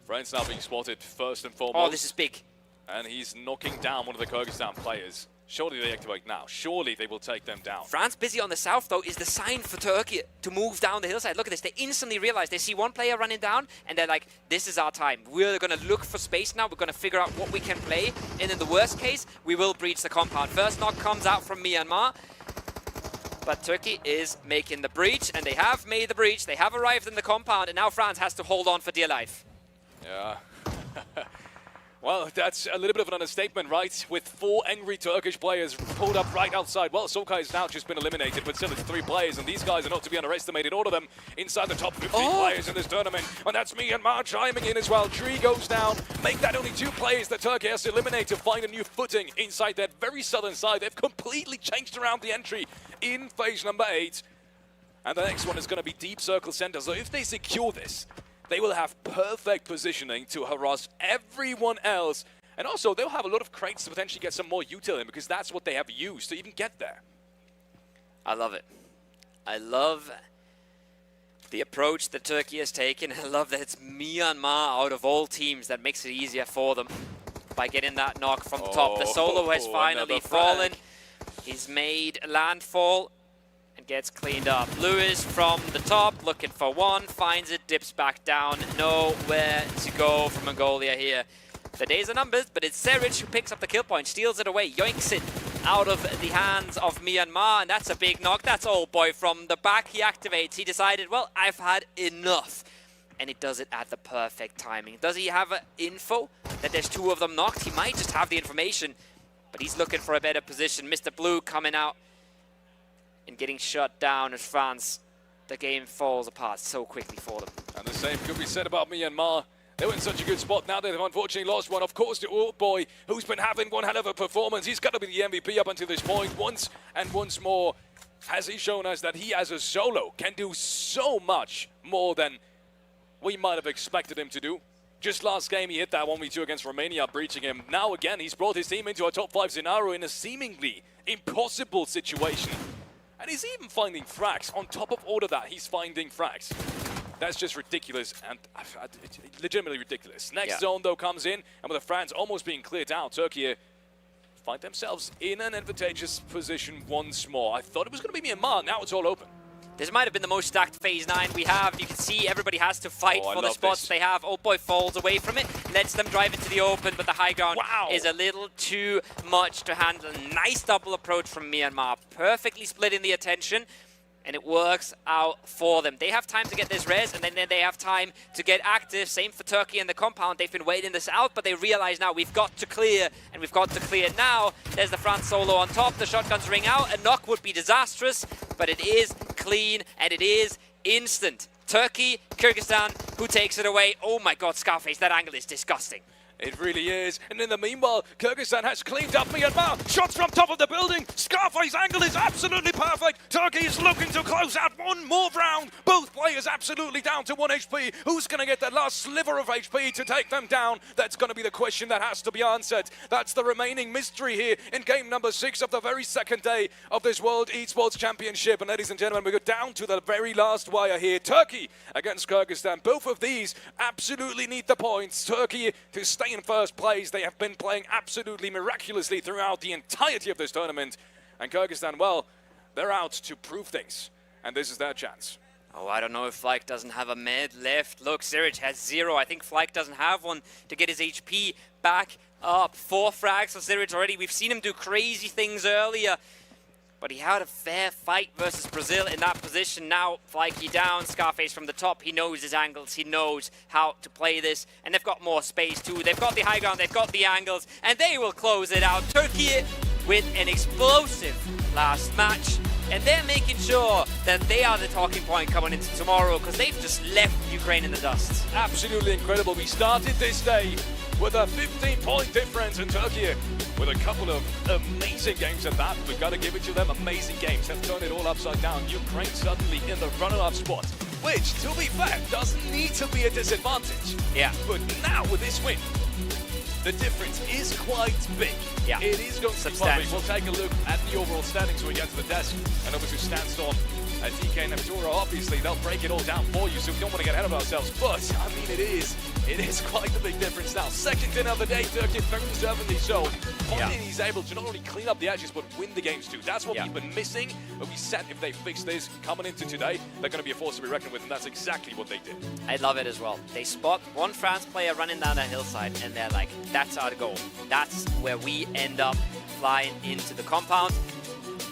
France now being spotted first and foremost. Oh, this is big. And he's knocking down one of the Kyrgyzstan players. Surely they activate now. Surely they will take them down. France busy on the south, though, is the sign for Turkey to move down the hillside. Look at this. They instantly realize they see one player running down, and they're like, this is our time. We're going to look for space now. We're going to figure out what we can play. And in the worst case, we will breach the compound. First knock comes out from Myanmar. But Turkey is making the breach, and they have made the breach. They have arrived in the compound, and now France has to hold on for dear life. Yeah. Well, that's a little bit of an understatement, right? With 4 angry Turkish players pulled up right outside. Well, Soka has now just been eliminated, but still it's 3 players, and these guys are not to be underestimated. All of them inside the top 15 players in this tournament. And that's Myanmar chiming in as well. Tree goes down. Make that only 2 players that Turkey has to eliminate to find a new footing inside that very southern side. They've completely changed around the entry in phase number 8. And the next one is going to be deep circle center. So if they secure this, they will have perfect positioning to harass everyone else. And also, they'll have a lot of crates to potentially get some more util in, because that's what they have used to even get there. I love it. I love the approach that Turkey has taken. I love that it's Myanmar out of all teams that makes it easier for them by getting that knock from the top. The solo has finally fallen. He's made landfall and gets cleaned up. Lewis from the top, looking for one, finds it, dips back down. Nowhere to go for Mongolia here. The days are numbered, but it's Seric who picks up the kill point, steals it away, yoinks it out of the hands of Myanmar, and that's a big knock. That's Old Boy from the back. He activates. He decided, well, I've had enough. And it does it at the perfect timing. Does he have info that there's 2 of them knocked? He might just have the information, but he's looking for a better position. Mr. Blue coming out and getting shut down as France. The game falls apart so quickly for them. And the same could be said about Myanmar. They were in such a good spot. Now they've unfortunately lost one. Of course, the Old Boy, who's been having one hell of a performance. He's got to be the MVP up until this point. Once and once more has he shown us that he, as a solo, can do so much more than we might have expected him to do. Just last game, he hit that 1v2 against Romania, breaching him. Now again, he's brought his team into a top 5 scenario in a seemingly impossible situation. And he's even finding frags. On top of all of that, he's finding frags. That's just ridiculous, and legitimately ridiculous. Next zone, though, comes in, and with the France almost being cleared out, Turkey find themselves in an advantageous position once more. I thought it was going to be Myanmar. Now it's all open. This might have been the most stacked phase 9 we have. You can see everybody has to fight for the spots they have. Old Boy falls away from it, lets them drive into the open, but the high ground is a little too much to handle. Nice double approach from Myanmar, perfectly splitting the attention, and it works out for them. They have time to get this res, and then they have time to get active. Same for Turkey and the compound. They've been waiting this out, but they realize now we've got to clear, and we've got to clear now. There's the France solo on top. The shotguns ring out. A knock would be disastrous, but it is clean, and it is instant. Turkey, Kyrgyzstan, who takes it away? Oh my God, Scarface, that angle is disgusting. It really is. And in the meanwhile, Kyrgyzstan has cleaned up Myanmar. Shots from top of the building. Scarface angle is absolutely perfect. Turkey is looking to close out one more round. Both players absolutely down to 1 HP. Who's going to get that last sliver of HP to take them down? That's going to be the question that has to be answered. That's the remaining mystery here in game number 6 of the very second day of this World Esports Championship. And ladies and gentlemen, we go down to the very last wire here. Turkey against Kyrgyzstan. Both of these absolutely need the points. Turkey to stay in first place. They have been playing absolutely miraculously throughout the entirety of this tournament. And Kyrgyzstan, well, they're out to prove things. And this is their chance. Oh, I don't know if Flyke doesn't have a med left. Look, Siric has 0. I think Flyke doesn't have one to get his HP back up. 4 frags for Siric already. We've seen him do crazy things earlier, but he had a fair fight versus Brazil in that position. Now, Flyke down, Scarface from the top. He knows his angles. He knows how to play this. And they've got more space too. They've got the high ground. They've got the angles. And they will close it out. Turkey with an explosive last match. And they're making sure that they are the talking point coming into tomorrow, because they've just left Ukraine in the dust. Absolutely incredible. We started this day with a 15-point difference in Turkey, with a couple of amazing games at that. We've got to give it to them. Amazing games have turned it all upside down. Ukraine suddenly in the runner-up spot, which, to be fair, doesn't need to be a disadvantage. Yeah. But now with this win, the difference is quite big. Yeah. It is going to be public. We'll take a look at the overall standings when we get to the desk. And over to Standstorm and TK and Natura. Obviously, they'll break it all down for you, so we don't want to get ahead of ourselves. But, I mean, it is It is quite a big difference now. Second dinner of the day, Turkey very deservedly so. Finally, he's able to not only clean up the edges, but win the games too. That's what we've been missing. But we said if they fix this coming into today, they're going to be a force to be reckoned with, and that's exactly what they did. I love it as well. They spot one France player running down that hillside, and they're like, that's our goal. That's where we end up flying into the compound.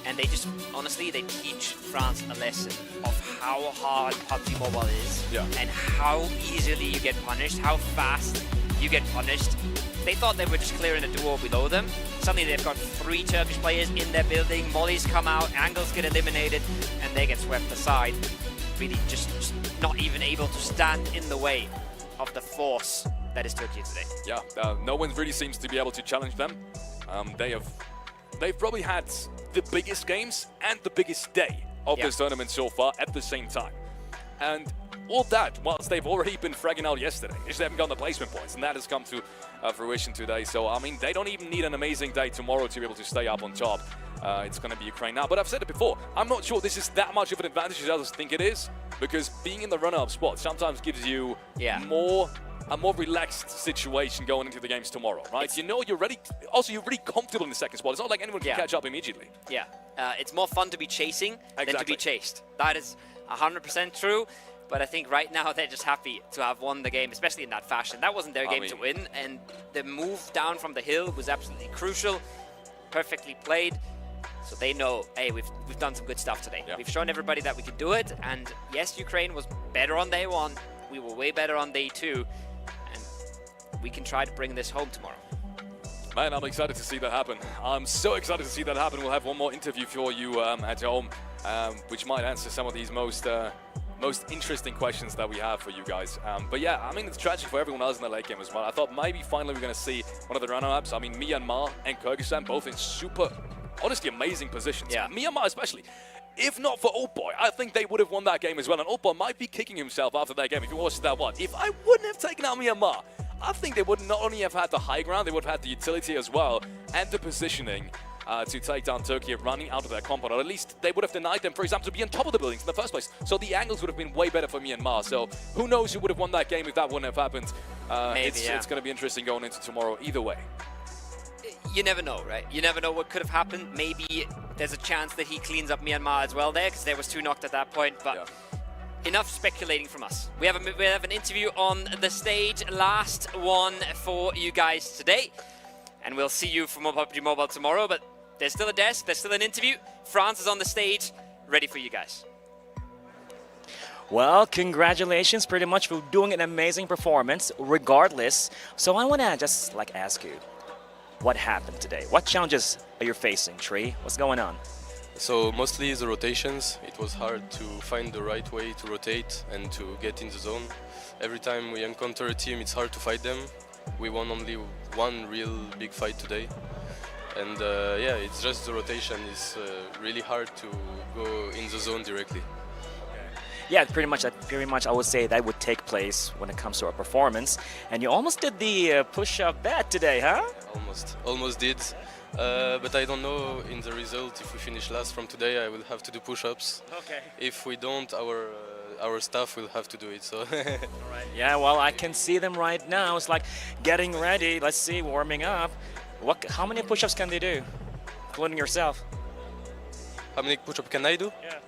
And they just, honestly, they teach France a lesson of how hard PUBG Mobile is and how easily you get punished, how fast you get punished. They thought they were just clearing a duo below them. Suddenly they've got 3 Turkish players in their building, mollies come out, angles get eliminated, and they get swept aside. Really just not even able to stand in the way of the force that is Turkey today. Yeah, no one really seems to be able to challenge them. They've probably had the biggest games and the biggest day of this tournament so far at the same time. And all that, whilst they've already been fragging out yesterday. They just haven't gotten the placement points, and that has come to fruition today. So, I mean, they don't even need an amazing day tomorrow to be able to stay up on top. It's going to be Ukraine now. But I've said it before, I'm not sure this is that much of an advantage as others think it is, because being in the runner-up spot sometimes gives you a more relaxed situation going into the games tomorrow, right? You know you're ready. Also, you're really comfortable in the second spot. It's not like anyone can catch up immediately. Yeah, it's more fun to be chasing than to be chased. That is 100% true. But I think right now they're just happy to have won the game, especially in that fashion. That wasn't their game to win, and the move down from the hill was absolutely crucial. Perfectly played. So they know, hey, we've done some good stuff today. We've shown everybody that we could do it. And yes, Ukraine was better on day 1. We were way better on day 2. We can try to bring this home tomorrow. Man, I'm excited to see that happen. I'm so excited to see that happen. We'll have one more interview for you at home, which might answer some of these most interesting questions that we have for you guys. But yeah, I mean, it's tragic for everyone else in the late game as well. I thought maybe finally we're going to see one of the runner-ups. I mean, Myanmar and Kyrgyzstan both in super, honestly, amazing positions. Yeah. Myanmar especially. If not for Oldboy, I think they would have won that game as well. And Oldboy might be kicking himself after that game if he watched that one. If I wouldn't have taken out Myanmar, I think they would not only have had the high ground, they would have had the utility as well, and the positioning to take down Turkey running out of their compound. Or at least they would have denied them, for example, to be on top of the buildings in the first place. So the angles would have been way better for Myanmar. So who knows who would have won that game if that wouldn't have happened. It's going to be interesting going into tomorrow either way. You never know, right? You never know what could have happened. Maybe there's a chance that he cleans up Myanmar as well there, because there was 2 knocked at that point. But enough speculating from us. We have an interview on the stage, last one for you guys today. And we'll see you for more PUBG Mobile tomorrow. But there's still a desk, there's still an interview. France is on the stage, ready for you guys. Well, congratulations pretty much for doing an amazing performance regardless. So I want to just ask you, what happened today? What challenges are you facing, Tree? What's going on? So mostly the rotations. It was hard to find the right way to rotate and to get in the zone. Every time we encounter a team, it's hard to fight them. We won only one real big fight today. And yeah, it's just the rotation is really hard to go in the zone directly. Yeah, pretty much I would say that would take place when it comes to our performance. And you almost did the push-up bat today, huh? Almost did. But I don't know in the result. If we finish last from today, I will have to do push-ups. Okay. If we don't, our staff will have to do it. So. All right. Yeah, well, I can see them right now. It's like getting ready. Let's see, warming up. How many push-ups can they do, including yourself? How many push-ups can I do? Yeah.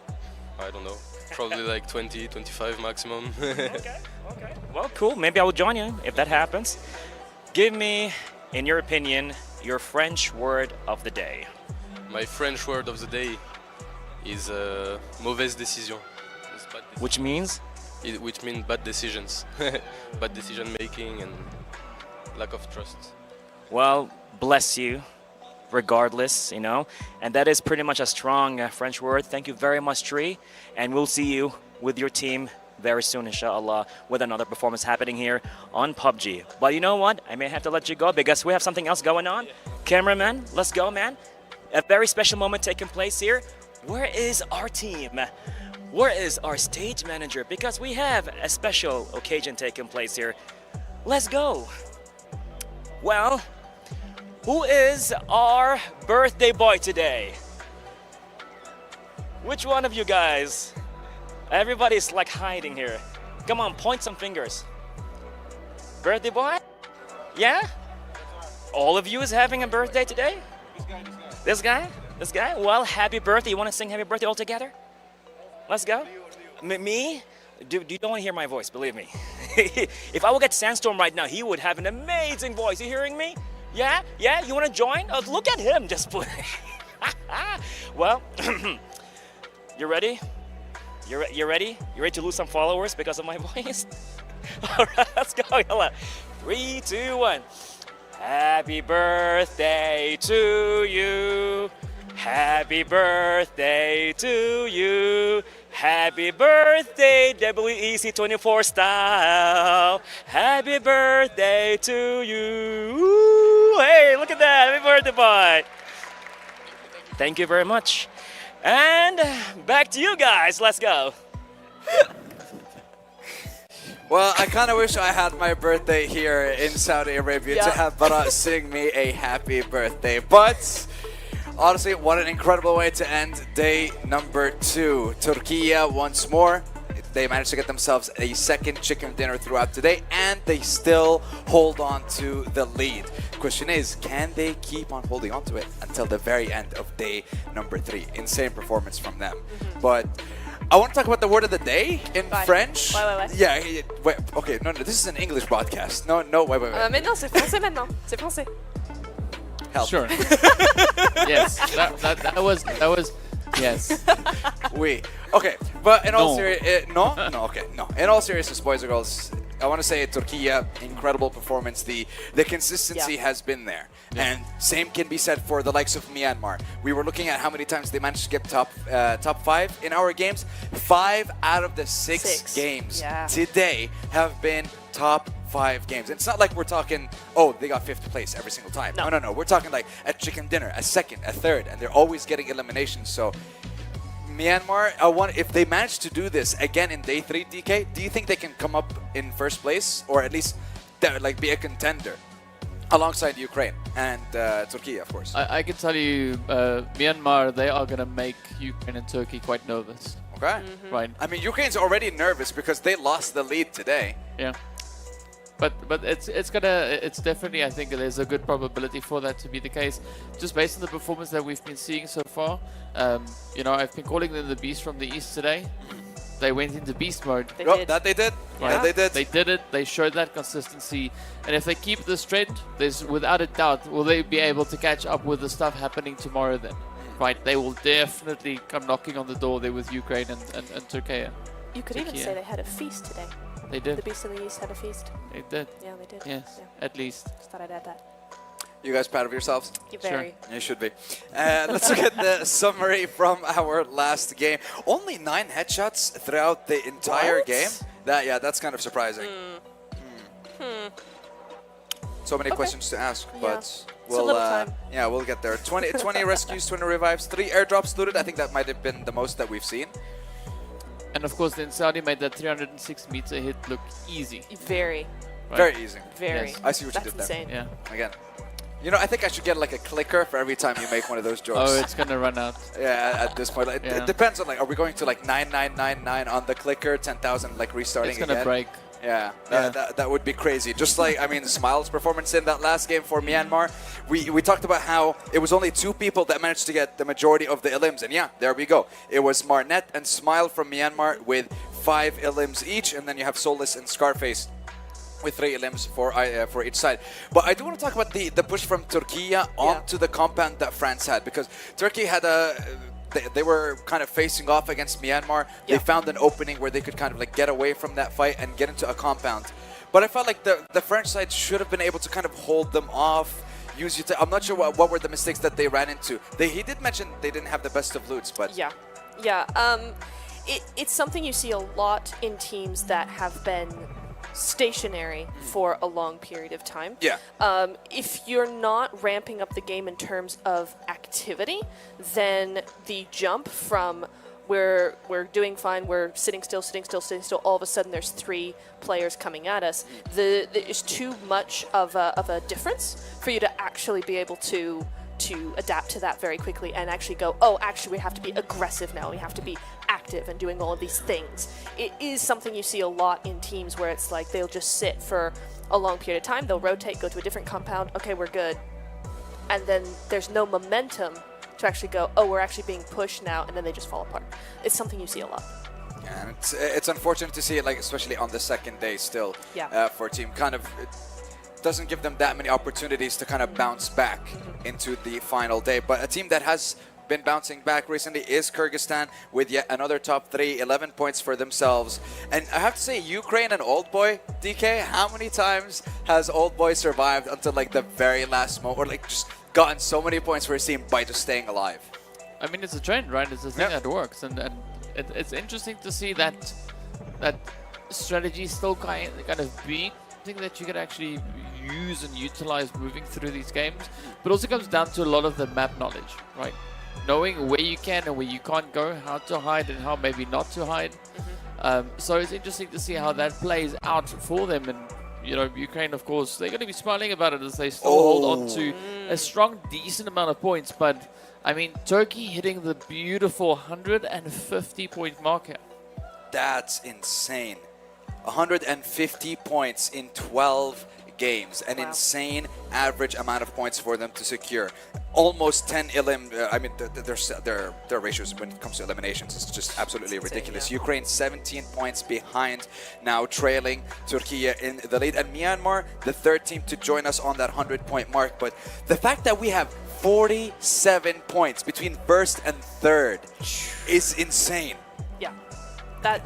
I don't know. Probably like 20, 25 maximum. Okay. Well, cool. Maybe I will join you if that happens. Give me, in your opinion, your French word of the day. My French word of the day is mauvaise décision. Which means? Which means bad decisions. Bad decision making and lack of trust. Well, bless you. Regardless, you know, and that is pretty much a strong French word. Thank you very much, Tree, and we'll see you with your team very soon, inshallah, with another performance happening here on PUBG. But you know what? I may have to let you go because we have something else going on. Cameraman, let's go, man. A very special moment taking place here. Where is our team? Where is our stage manager? Because we have a special occasion taking place here. Let's go. Well, who is our birthday boy today? Which one of you guys? Everybody's like hiding here. Come on, point some fingers. Birthday boy? Yeah? All of you is having a birthday today? This guy? This guy? Well, happy birthday. You want to sing happy birthday all together? Let's go. Me? You don't want to hear my voice, believe me. If I would get Sandstorm right now, he would have an amazing voice. You hearing me? Yeah? Yeah? You want to join? Look at him just put. Well, you ready? You ready? You ready to lose some followers because of my voice? All right, let's go. 3, 2, 1. Happy birthday to you. Happy birthday to you. Happy birthday, WEC 24 style. Happy birthday to you. Ooh, hey, look at that. Happy birthday, boy. Thank you very much. And back to you guys. Let's go. Well, I kind of wish I had my birthday here in Saudi Arabia to have Bara sing me a happy birthday. But honestly, what an incredible way to end day number 2. Turkey once more. They managed to get themselves a second chicken dinner throughout today, and they still hold on to the lead. Question is, can they keep on holding on to it until the very end of day number 3? Insane performance from them. But I want to talk about the word of the day in French. Wait. Yeah, wait, okay, no, this is an English broadcast. No, wait. Mais non, c'est français maintenant. C'est français. Help. Sure. Yes, that was yes. Oui. Okay, but in all seriousness, no. In all seriousness, boys and girls, I want to say Turkey, incredible performance. The consistency has been there, and same can be said for the likes of Myanmar. We were looking at how many times they managed to get top 5 in our games. 5 out of the 6 games today have been top 5 games. And it's not like we're talking, oh, they got 5th place every single time. No. We're talking like a chicken dinner, a 2nd, a 3rd, and they're always getting eliminations. So Myanmar, if they manage to do this again in day 3, DK, do you think they can come up in 1st place, or at least like be a contender alongside Ukraine and Turkey, of course? I can tell you, Myanmar, they are going to make Ukraine and Turkey quite nervous. Okay. Right. I mean, Ukraine's already nervous because they lost the lead today. Yeah. But it's definitely, I think there's a good probability for that to be the case, just based on the performance that we've been seeing so far. I've been calling them the Beast from the East today. They went into beast mode. They did. That they did. Right. Yeah, they did. They did it. They showed that consistency. And if they keep this trend, there's without a doubt, will they be able to catch up with the stuff happening tomorrow then? Right. They will definitely come knocking on the door there with Ukraine and Turkey. You could even say they had a feast today. They did. The Beast in the East had a feast. They did. Yeah, they did. Yes, at least. Just thought I'd add that. You guys proud of yourselves? Very. Sure. You should be. Let's look at the summary from our last game. Only 9 headshots throughout the entire game. That's kind of surprising. So many questions to ask, but we'll get there. 20 rescues, 20 revives, 3 airdrops looted. I think that might have been the most that we've seen. And of course, then Saudi made that 306 meter hit look easy. Very. Right? Very easy. Very. Yes. I see what you did there. That's insane. Yeah. Again. I think I should get like a clicker for every time you make one of those jokes. Oh, it's gonna run out. Yeah, at this point. It depends on are we going to like 9999 on the clicker, 10,000 like restarting again? It's gonna break. Yeah, that would be crazy. Just like, Smile's performance in that last game for Myanmar. We talked about how it was only 2 people that managed to get the majority of the elims. And there we go. It was Marnet and Smile from Myanmar with 5 elims each. And then you have Soulless and Scarface with 3 elims for each side. But I do want to talk about the push from Turkey onto the compound that France had. Because Turkey had they were kind of facing off against Myanmar. They found an opening where they could kind of like get away from that fight and get into a compound. But I felt like the French side should have been able to kind of hold them off. I'm not sure what were the mistakes that they ran into. He did mention they didn't have the best of loots, but it's something you see a lot in teams that have been stationary for a long period of time. If you're not ramping up the game in terms of activity, then the jump from we're doing fine, we're sitting still, all of a sudden there's 3 players coming at us. There's too much of a difference for you to actually be able to adapt to that very quickly and actually go, oh, actually we have to be aggressive now, we have to be active and doing all of these things. It is something you see a lot in teams where it's like they'll just sit for a long period of time. They'll rotate, go to a different compound. Okay, we're good. And then there's no momentum to actually go, oh, we're actually being pushed now, and then they just fall apart. It's something you see a lot. And it's unfortunate to see it, like especially on the second day still. For a team, kind of it doesn't give them that many opportunities to kind of bounce back into the final day. But a team that has been bouncing back recently is Kyrgyzstan with yet another top 3, 11 points for themselves. And I have to say, Ukraine and Old Boy, DK, how many times has Old Boy survived until like the very last moment, or like just gotten so many for his team by just staying alive? I mean, it's a trend, right? It's a thing that works, and it's interesting to see that strategy still kind of be something that you can actually use and utilize moving through these games. But also comes down to a lot of the map knowledge, right? Knowing where you can and where you can't go, how to hide and how maybe not to hide. So it's interesting to see how that plays out for them. And you know, Ukraine, of course, they're going to be smiling about it as they still hold on to a strong, decent amount of points. But I mean, Turkey hitting the beautiful 150-point marker. That's insane. 150 points in 12 games. An insane average amount of points for them to secure. Almost 10 I mean, their ratios when it comes to eliminations is just absolutely ridiculous. Ukraine 17 points behind, now trailing Turkey in the lead. And Myanmar, the third team to join us on that 100-point mark. But the fact that we have 47 points between first and third is insane. Yeah, that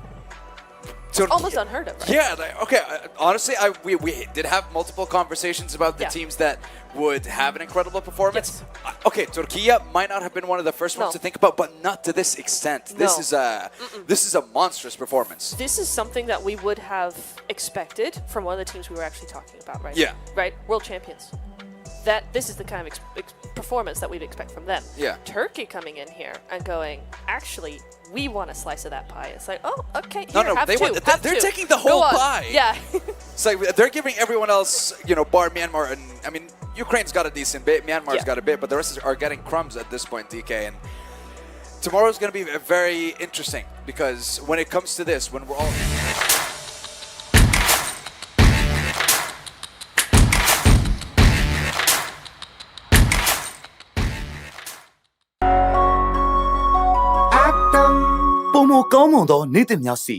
almost unheard of, right? Yeah, like, okay, honestly, we did have multiple conversations about the teams that would have an incredible performance. Okay, Turkey might not have been one of the first ones to think about, but not to this extent. This is a monstrous performance. This is something that we would have expected from one of the teams we were actually talking about, right? Yeah. Right? World champions. This is the kind of performance that we'd expect from them. Yeah. Turkey coming in here and going, actually, we want a slice of that pie. It's like, oh, okay, No, here, no, have two, they're taking the whole pie. Yeah. It's like they're giving everyone else, you know, bar Myanmar, and I mean, Ukraine's got a decent bit, Myanmar's got a bit, but the rest are getting crumbs at this point, DK. And tomorrow's going to be very interesting because when it comes to this, when we're all...ပုံမကောင်းမွန်သောနေ့သစ်များစီ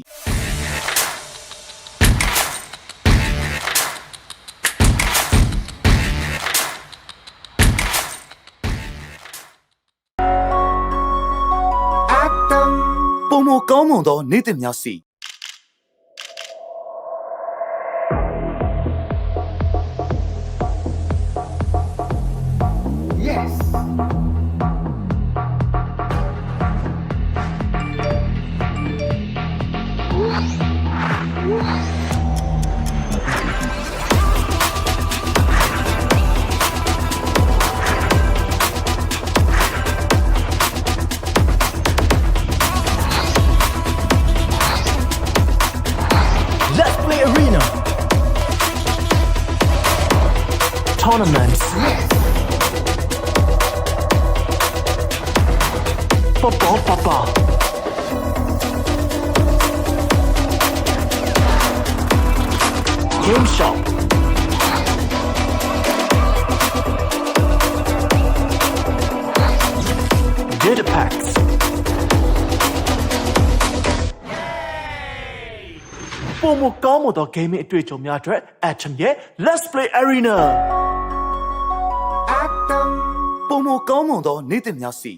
ပုံမကောင်းမွန်သောနေ့သစ်များစီ Yes Let's play arena. Tournaments. Yes. Papa. Game shop. Data packs. Pomoကောင်းမွန်သော gaming အတွေ့အကြုံများအတွက် Atom ရဲ့ Let's Play Arena ပုံမကောင်းမွန်သောနေ့သစ်များစီ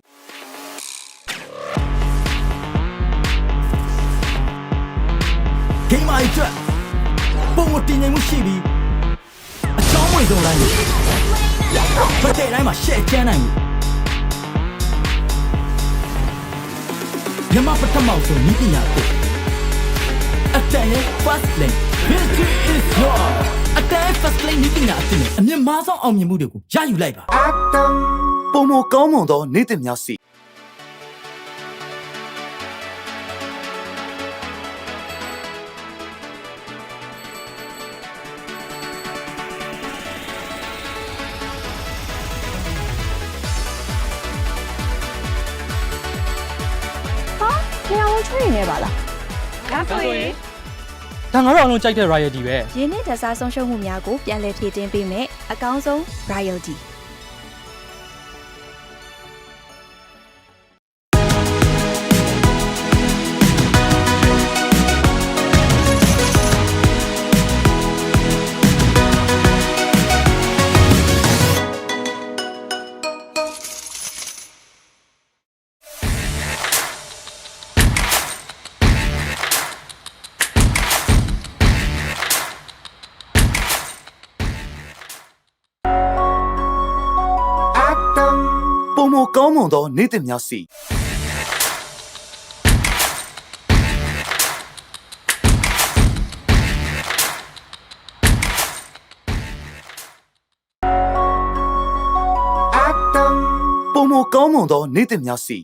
Game အတွက်ပုံမတင်နိုင်မှုရှိပြီးအချောင်းဝင်ဆုံးတိုင်းကိုဘက်တဲ့တိုင်းမှာ share ချမ်းနိုင်ဘူးမြန်မာပထမဆုံးဤပညာကိုAttack Fast Lane Victory is yours Attack Fast Lane ဤပညာအသစ်နဲ့အမြင့်မားဆုံးအောင်မြင်မှုတွေကိုရယူလိုက်ပါပုံမကောင်းမွန်သောနေ့သစ်များစီ ဟာနေရာဝင်ချွေးနေပါလား ဒါဆိုရင် ဒ ဒါငါတို့အားလုံးကြိုက်တဲ့ Riot ပဲ ရင်းနှီးတစားဆုံးရှုံးမှုများကိုပြန်လည်ဖြည့်တင်းပေးမယ်အကောင်းဆုံး royaltyပုံမကောင်းမွန်သောနေ့သစ်များစီ ပုံမကောင်းမွန်သောနေ့သစ်များစီ